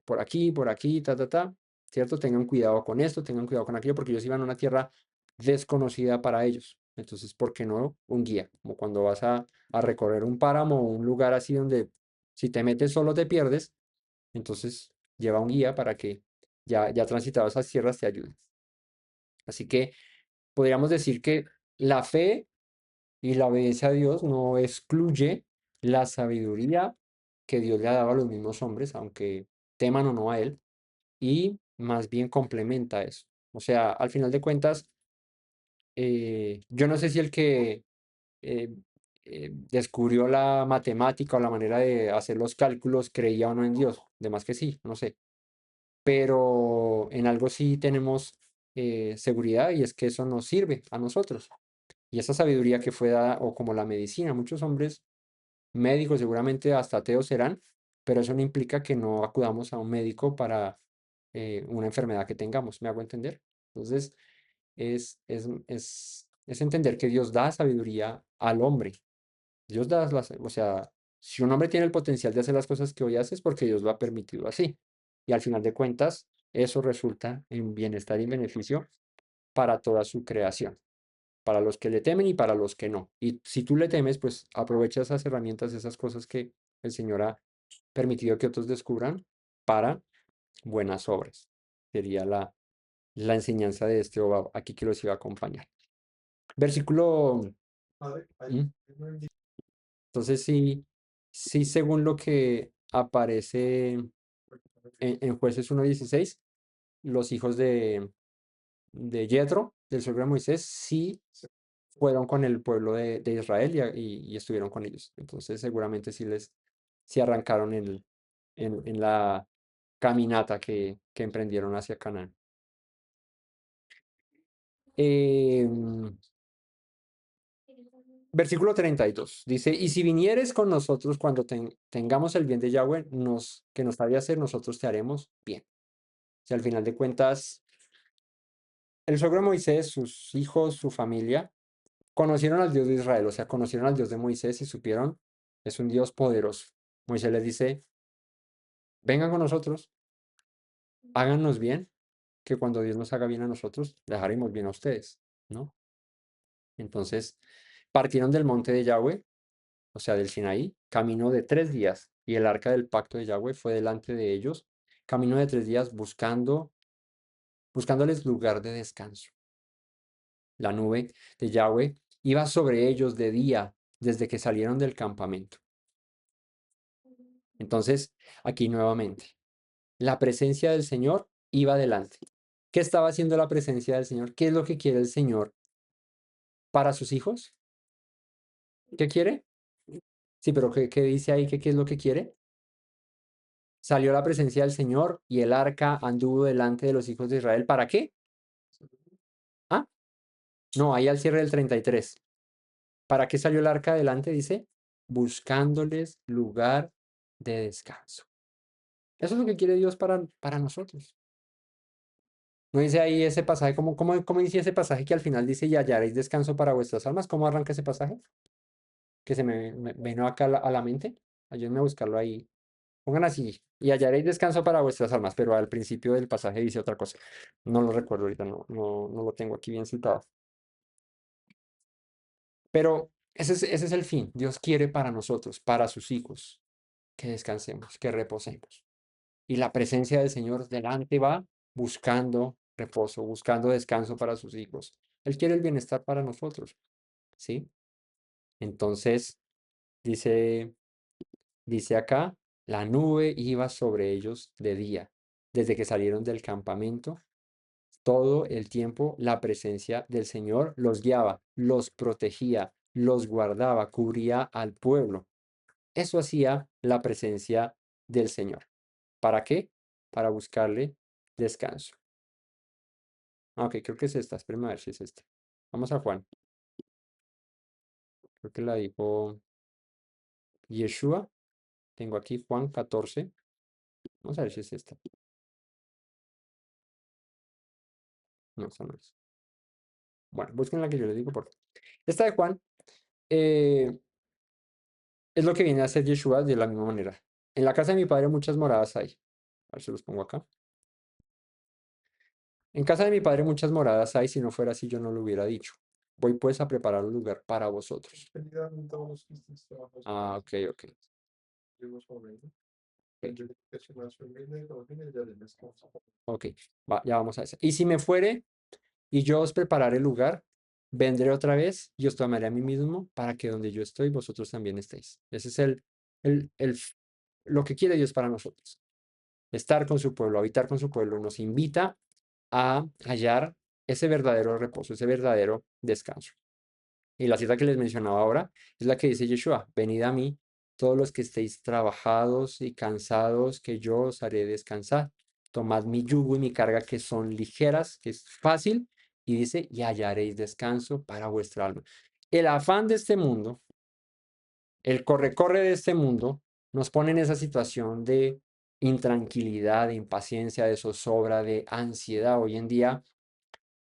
por aquí, ta, ta, ta, ¿cierto? Tengan cuidado con esto, tengan cuidado con aquello, porque ellos iban a una tierra desconocida para ellos. Entonces, ¿por qué no un guía? Como cuando vas a recorrer un páramo o un lugar así donde si te metes solo te pierdes, entonces lleva un guía para que ya transitado esas tierras te ayude. Así que podríamos decir que la fe y la obediencia a Dios no excluye la sabiduría que Dios le ha dado a los mismos hombres, aunque teman o no a Él, y más bien complementa eso. O sea, al final de cuentas, yo no sé si el que eh, descubrió la matemática o la manera de hacer los cálculos creía o no en Dios, de más que sí, no sé, pero en algo sí tenemos seguridad y es que eso nos sirve a nosotros. Y esa sabiduría que fue dada, o como la medicina, muchos hombres médicos seguramente hasta ateos serán, pero eso no implica que no acudamos a un médico para una enfermedad que tengamos, ¿me hago entender? Entonces, es entender que Dios da sabiduría al hombre. Dios da, o sea, si un hombre tiene el potencial de hacer las cosas que hoy hace es porque Dios lo ha permitido así. Y al final de cuentas, eso resulta en bienestar y beneficio para toda su creación, para los que le temen y para los que no. Y si tú le temes, pues aprovecha esas herramientas, esas cosas que el Señor ha permitido que otros descubran para buenas obras. Sería la enseñanza de este Obab aquí que los iba a acompañar. Versículo. Padre, ahí ¿Mm? Entonces, sí, sí, según lo que aparece en Jueces 1:16, los hijos de Jetro, del suegro de Moisés, sí fueron con el pueblo de Israel y estuvieron con ellos. Entonces seguramente sí arrancaron en la caminata que emprendieron hacia Canaán. Em, Versículo 32 dice, y si vinieres con nosotros cuando tengamos el bien de Yahweh, que nos ha de hacer, nosotros te haremos bien. Si al final de cuentas, el suegro de Moisés, sus hijos, su familia, conocieron al Dios de Israel, o sea, conocieron al Dios de Moisés y supieron, es un Dios poderoso. Moisés les dice, vengan con nosotros, háganos bien, que cuando Dios nos haga bien a nosotros, les haremos bien a ustedes, ¿no? Entonces, partieron del monte de Yahweh, o sea, del Sinaí, camino de 3 días, y el arca del pacto de Yahweh fue delante de ellos, camino de 3 días buscándoles lugar de descanso. La nube de Yahweh iba sobre ellos de día desde que salieron del campamento. Entonces, aquí nuevamente, la presencia del Señor iba delante. ¿Qué estaba haciendo la presencia del Señor? ¿Qué es lo que quiere el Señor para sus hijos? ¿Qué quiere? Sí, pero ¿qué dice ahí? ¿Qué es lo que quiere? Salió la presencia del Señor y el arca anduvo delante de los hijos de Israel. ¿Para qué? Ah, no, ahí al cierre del 33. ¿Para qué salió el arca adelante? Dice, buscándoles lugar de descanso. Eso es lo que quiere Dios para nosotros. ¿No dice ahí ese pasaje? ¿Cómo dice ese pasaje que al final dice, y hallaréis descanso para vuestras almas? ¿Cómo arranca ese pasaje? Que se me vino acá a la mente. Ayúdenme a buscarlo ahí. Pongan así, y hallaréis descanso para vuestras almas, pero al principio del pasaje dice otra cosa. No lo recuerdo ahorita, no lo tengo aquí bien citado. Pero ese es el fin. Dios quiere para nosotros, para sus hijos, que descansemos, que reposemos. Y la presencia del Señor delante va buscando reposo, buscando descanso para sus hijos. Él quiere el bienestar para nosotros, ¿sí? Entonces, dice, dice acá, la nube iba sobre ellos de día, desde que salieron del campamento. Todo el tiempo la presencia del Señor los guiaba, los protegía, los guardaba, cubría al pueblo. Eso hacía la presencia del Señor. ¿Para qué? Para buscarle descanso. Ok, creo que es esta. Espérame a ver si es esta. Vamos a Juan. Creo que la dijo Yeshua. Tengo aquí Juan 14. Vamos a ver si es esta. No, esta no es. Bueno, busquen la que yo les digo por favor. Esta de Juan eh, es lo que viene a hacer Yeshua de la misma manera. En la casa de mi padre muchas moradas hay. A ver si los pongo acá. En casa de mi padre muchas moradas hay, si no fuera así yo no lo hubiera dicho. Voy pues a preparar un lugar para vosotros. Realmente todos los que estés trabajando Ah, ok, ok. vivos momento. Ok, Yo que es una familia y todo tiene ya de descanso. ok. Ya vamos a eso. Y si me fuere y yo os prepararé el lugar, vendré otra vez y os tomaré a mí mismo para que donde yo estoy, vosotros también estéis. Ese es lo que quiere Dios para nosotros. Estar con su pueblo, habitar con su pueblo. Nos invita a hallar ese verdadero reposo, ese verdadero descanso. Y la cita que les mencionaba ahora es la que dice Yeshua, venid a mí, todos los que estéis trabajados y cansados, que yo os haré descansar. Tomad mi yugo y mi carga que son ligeras, que es fácil, y dice, y hallaréis descanso para vuestra alma. El afán de este mundo, el corre-corre de este mundo, nos pone en esa situación de intranquilidad, de impaciencia, de zozobra, de ansiedad. Hoy en día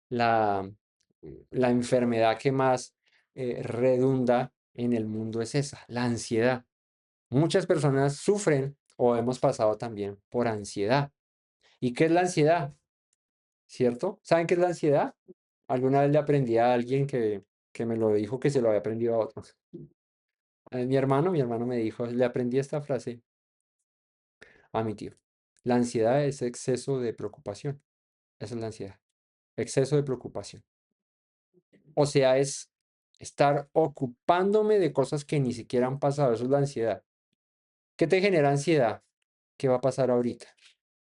la, la enfermedad que más redunda en el mundo es esa, la ansiedad. Muchas personas sufren o hemos pasado también por ansiedad. ¿Y qué es la ansiedad? ¿Cierto? ¿Saben qué es la ansiedad? Alguna vez le aprendí a alguien que me lo dijo que se lo había aprendido a otros. Mi hermano me dijo, le aprendí esta frase a mi tío. La ansiedad es exceso de preocupación. Esa es la ansiedad. Exceso de preocupación. O sea, es estar ocupándome de cosas que ni siquiera han pasado. Eso es la ansiedad. ¿Qué te genera ansiedad? ¿Qué va a pasar ahorita?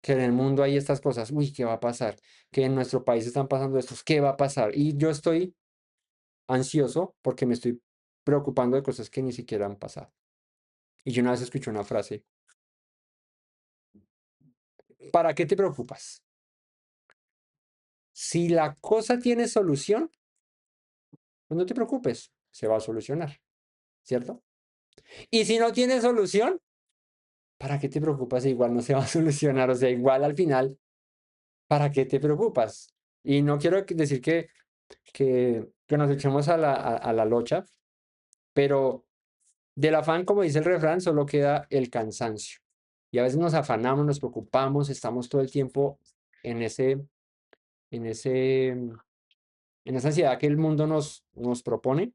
Que en el mundo hay estas cosas, uy, ¿qué va a pasar? Que en nuestro país están pasando estos, ¿qué va a pasar? Y yo estoy ansioso porque me estoy preocupando de cosas que ni siquiera han pasado. Y yo una vez escuché una frase, ¿para qué te preocupas? Si la cosa tiene solución, pues no te preocupes, se va a solucionar, ¿cierto? Y si no tiene solución, ¿para qué te preocupas? Igual no se va a solucionar, o sea, igual al final, ¿para qué te preocupas? Y no quiero decir que nos echemos a la locha, pero del afán, como dice el refrán, solo queda el cansancio. Y a veces nos afanamos, nos preocupamos, estamos todo el tiempo en en ese, en esa ansiedad que el mundo nos propone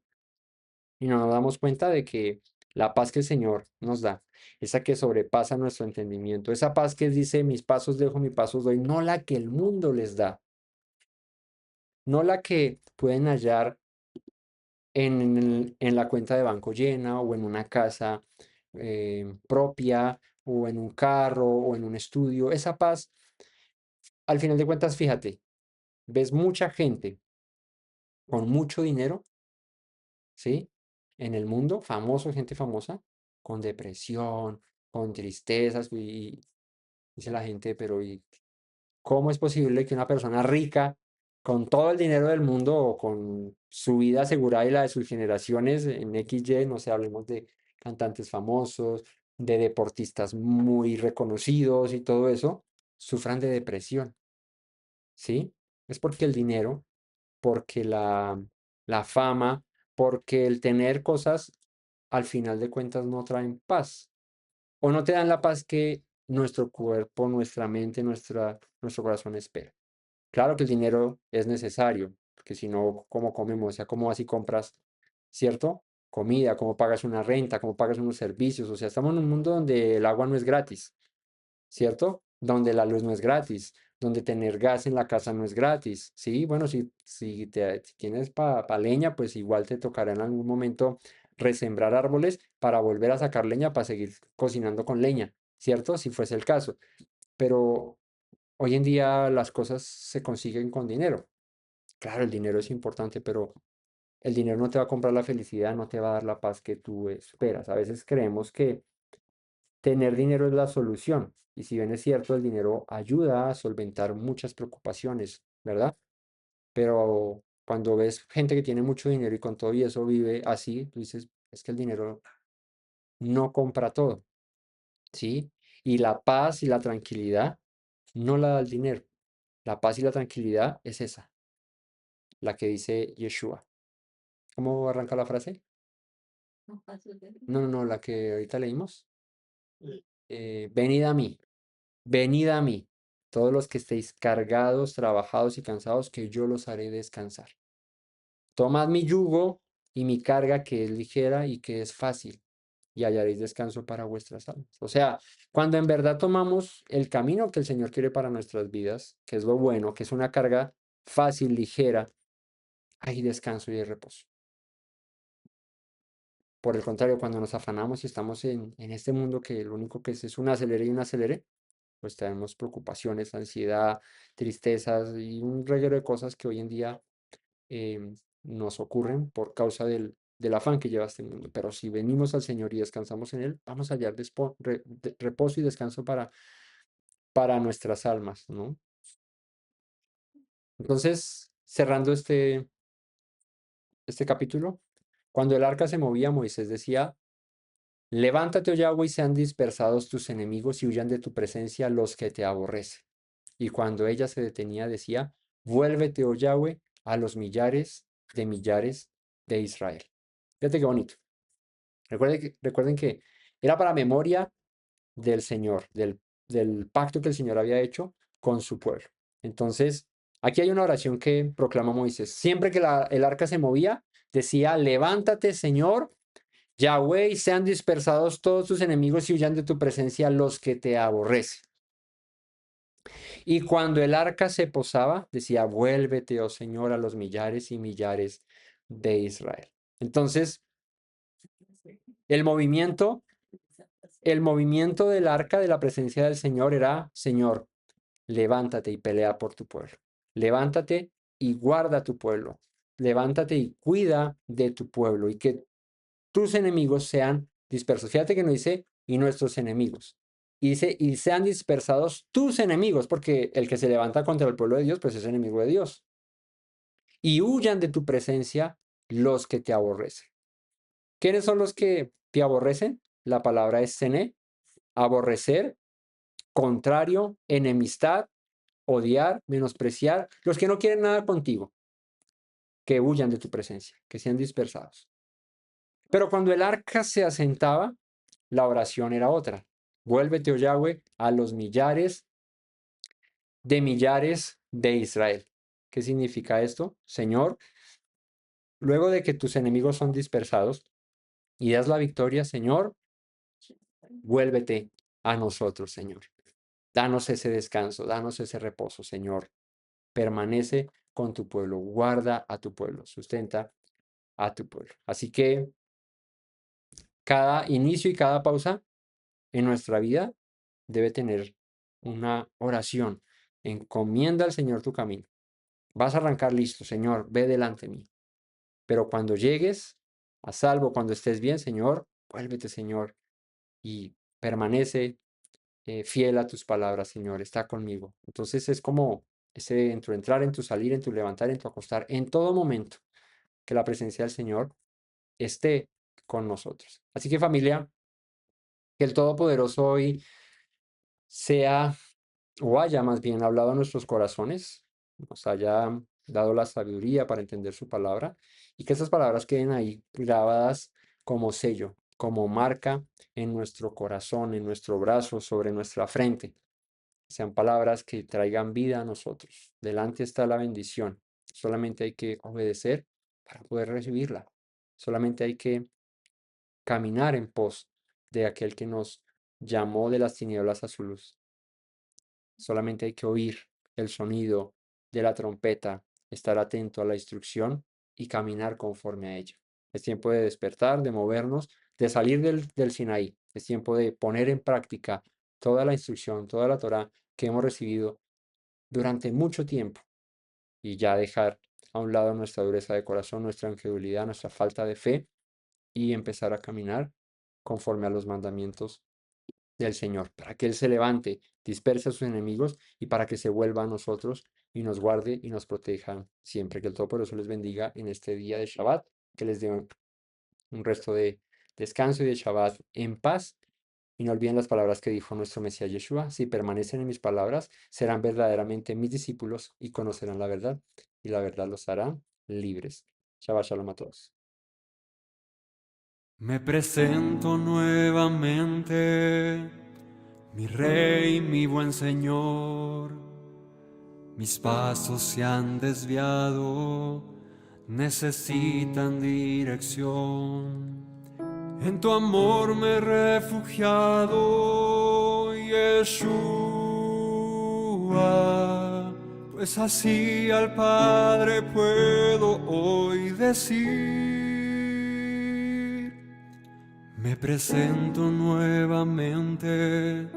y no nos damos cuenta de que la paz que el Señor nos da, esa que sobrepasa nuestro entendimiento, esa paz que dice, mis pasos dejo, mis pasos doy, no la que el mundo les da, no la que pueden hallar en la cuenta de banco llena o en una casa propia o en un carro o en un estudio. Esa paz, al final de cuentas, fíjate, ves mucha gente con mucho dinero, ¿sí? En el mundo, famoso, gente famosa, con depresión, con tristezas, y dice la gente, pero ¿y cómo es posible que una persona rica, con todo el dinero del mundo o con su vida asegurada y la de sus generaciones en XY, no sé, hablemos de cantantes famosos, de deportistas muy reconocidos y todo eso, sufran de depresión, ¿sí? Es porque el dinero, porque la fama, porque el tener cosas, al final de cuentas no traen paz o no te dan la paz que nuestro cuerpo, nuestra mente, nuestro corazón espera. Claro que el dinero es necesario, porque si no, ¿cómo comemos? O sea, ¿cómo así compras, cierto? Comida, ¿cómo pagas una renta? ¿Cómo pagas unos servicios? O sea, estamos en un mundo donde el agua no es gratis, ¿cierto? Donde la luz no es gratis, donde tener gas en la casa no es gratis, ¿sí? Bueno, si tienes pa leña, pues igual te tocará en algún momento resembrar árboles para volver a sacar leña para seguir cocinando con leña, ¿cierto? Si fuese el caso. Pero hoy en día las cosas se consiguen con dinero. Claro, el dinero es importante, pero el dinero no te va a comprar la felicidad, no te va a dar la paz que tú esperas. A veces creemos que tener dinero es la solución. Y si bien es cierto, el dinero ayuda a solventar muchas preocupaciones, ¿verdad? Pero cuando ves gente que tiene mucho dinero y con todo y eso vive así, tú dices, es que el dinero no compra todo, ¿sí? Y la paz y la tranquilidad no la da el dinero. La paz y la tranquilidad es esa, la que dice Yeshua. ¿Cómo arranca la frase? No, no, no, la que ahorita leímos. Venid a mí, todos los que estéis cargados, trabajados y cansados, que yo los haré descansar. Tomad mi yugo y mi carga que es ligera y que es fácil, y hallaréis descanso para vuestras almas. O sea, cuando en verdad tomamos el camino que el Señor quiere para nuestras vidas, que es lo bueno, que es una carga fácil, ligera, hay descanso y hay reposo. Por el contrario, cuando nos afanamos y estamos en este mundo que lo único que es un acelere y un acelere, pues tenemos preocupaciones, ansiedad, tristezas y un reguero de cosas que hoy en día nos ocurren por causa del afán que lleva este mundo. Pero si venimos al Señor y descansamos en Él, vamos a hallar reposo y descanso para nuestras almas, ¿no? Entonces, cerrando este capítulo, cuando el arca se movía, Moisés decía, levántate, oh Yahweh, y sean dispersados tus enemigos y huyan de tu presencia los que te aborrecen. Y cuando ella se detenía, decía, vuélvete, oh Yahweh, a los millares de Israel. Fíjate qué bonito. Recuerden que era para memoria del Señor, del pacto que el Señor había hecho con su pueblo. Entonces, aquí hay una oración que proclama Moisés. Siempre que el arca se movía, decía, levántate, Señor, Yahweh, y sean dispersados todos tus enemigos y huyan de tu presencia los que te aborrecen. Y cuando el arca se posaba, decía, vuélvete, oh Señor, a los millares y millares de Israel. Entonces, el movimiento El movimiento del arca de la presencia del Señor era, Señor, levántate y pelea por tu pueblo. Levántate y guarda tu pueblo. Levántate y cuida de tu pueblo y que tus enemigos sean dispersos. Fíjate que no dice y nuestros enemigos. Y dice y sean dispersados tus enemigos, porque el que se levanta contra el pueblo de Dios, pues es enemigo de Dios. Y huyan de tu presencia los que te aborrecen. ¿Quiénes son los que te aborrecen? La palabra es sené, aborrecer, contrario, enemistad, odiar, menospreciar, los que no quieren nada contigo, que huyan de tu presencia, que sean dispersados. Pero cuando el arca se asentaba, la oración era otra. Vuélvete, oh Yahweh, a los millares de Israel. ¿Qué significa esto? Señor, luego de que tus enemigos son dispersados y das la victoria, Señor, vuélvete a nosotros, Señor. Danos ese descanso, danos ese reposo, Señor. Permanece con tu pueblo, guarda a tu pueblo, sustenta a tu pueblo. Así que cada inicio y cada pausa en nuestra vida debe tener una oración. Encomienda al Señor tu camino. Vas a arrancar listo, Señor, ve delante de mí. Pero cuando llegues a salvo, cuando estés bien, Señor, vuélvete, Señor, y permanece fiel a tus palabras, Señor, está conmigo. Entonces es como ese en tu entrar, en tu salir, en tu levantar, en tu acostar, en todo momento, que la presencia del Señor esté con nosotros. Así que familia, que el Todopoderoso hoy sea o haya más bien hablado a nuestros corazones, nos haya dado la sabiduría para entender su palabra y que esas palabras queden ahí grabadas como sello, como marca en nuestro corazón, en nuestro brazo, sobre nuestra frente. Sean palabras que traigan vida a nosotros. Delante está la bendición. Solamente hay que obedecer para poder recibirla. Solamente hay que caminar en pos de aquel que nos llamó de las tinieblas a su luz. Solamente hay que oír el sonido de la trompeta, estar atento a la instrucción y caminar conforme a ella. Es tiempo de despertar, de movernos, de salir del Sinaí. Es tiempo de poner en práctica toda la instrucción, toda la Torá que hemos recibido durante mucho tiempo y ya dejar a un lado nuestra dureza de corazón, nuestra incredulidad, nuestra falta de fe y empezar a caminar conforme a los mandamientos del Señor, para que Él se levante, disperse a sus enemigos y para que se vuelva a nosotros y nos guarde y nos proteja siempre. Que el Todopoderoso les bendiga en este día de Shabbat, que les dé un resto de descanso y de Shabbat en paz. Y no olviden las palabras que dijo nuestro Mesías Yeshua: si permanecen en mis palabras, serán verdaderamente mis discípulos y conocerán la verdad, y la verdad los hará libres. Shabbat Shalom a todos. Me presento nuevamente, mi Rey, mi buen Señor. Mis pasos se han desviado, necesitan dirección. En tu amor me he refugiado, Yeshua, pues así al Padre puedo hoy decir. Me presento nuevamente,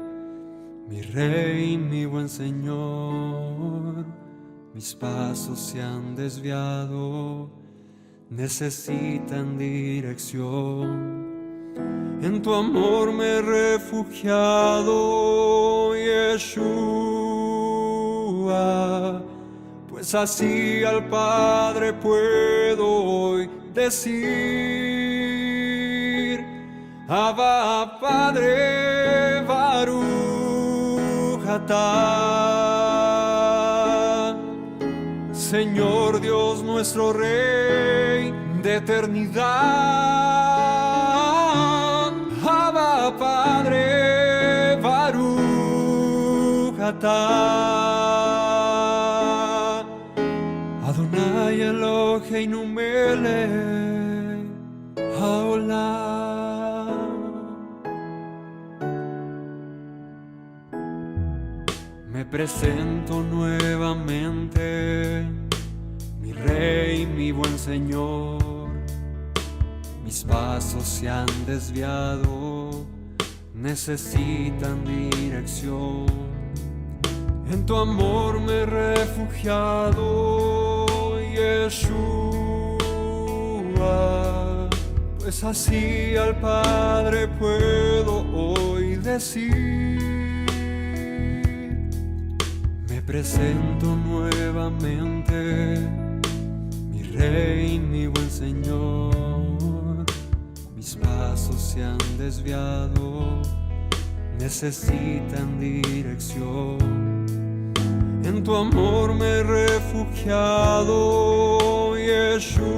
mi Rey, mi buen Señor. Mis pasos se han desviado, necesitan dirección. En tu amor me he refugiado, Yeshua, pues así al Padre puedo hoy decir: Abba, Padre, Baruch atah, Señor Dios nuestro Rey de eternidad. Abba, Padre, Baruch atah, Adonai Eloheinu melech haolam. Me presento nuevamente, mi Rey, mi buen Señor. Mis pasos se han desviado, necesitan dirección. En tu amor me he refugiado, Yeshua, pues así al Padre puedo hoy decir: me presento nuevamente, mi Rey, mi buen Señor. Mis pasos se han desviado, necesitan dirección. En tu amor me he refugiado, Yeshua,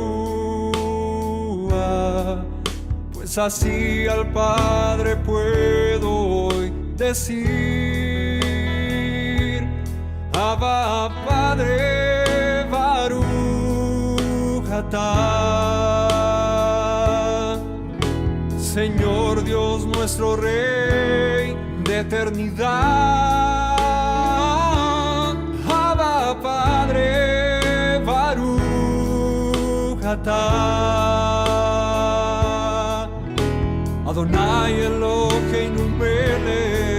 pues así al Padre puedo hoy decir: Abba, Padre, Baruch atah. Señor Dios nuestro Rey de eternidad, Abba, Padre, Baruch atah. Adonai Eloheinu melech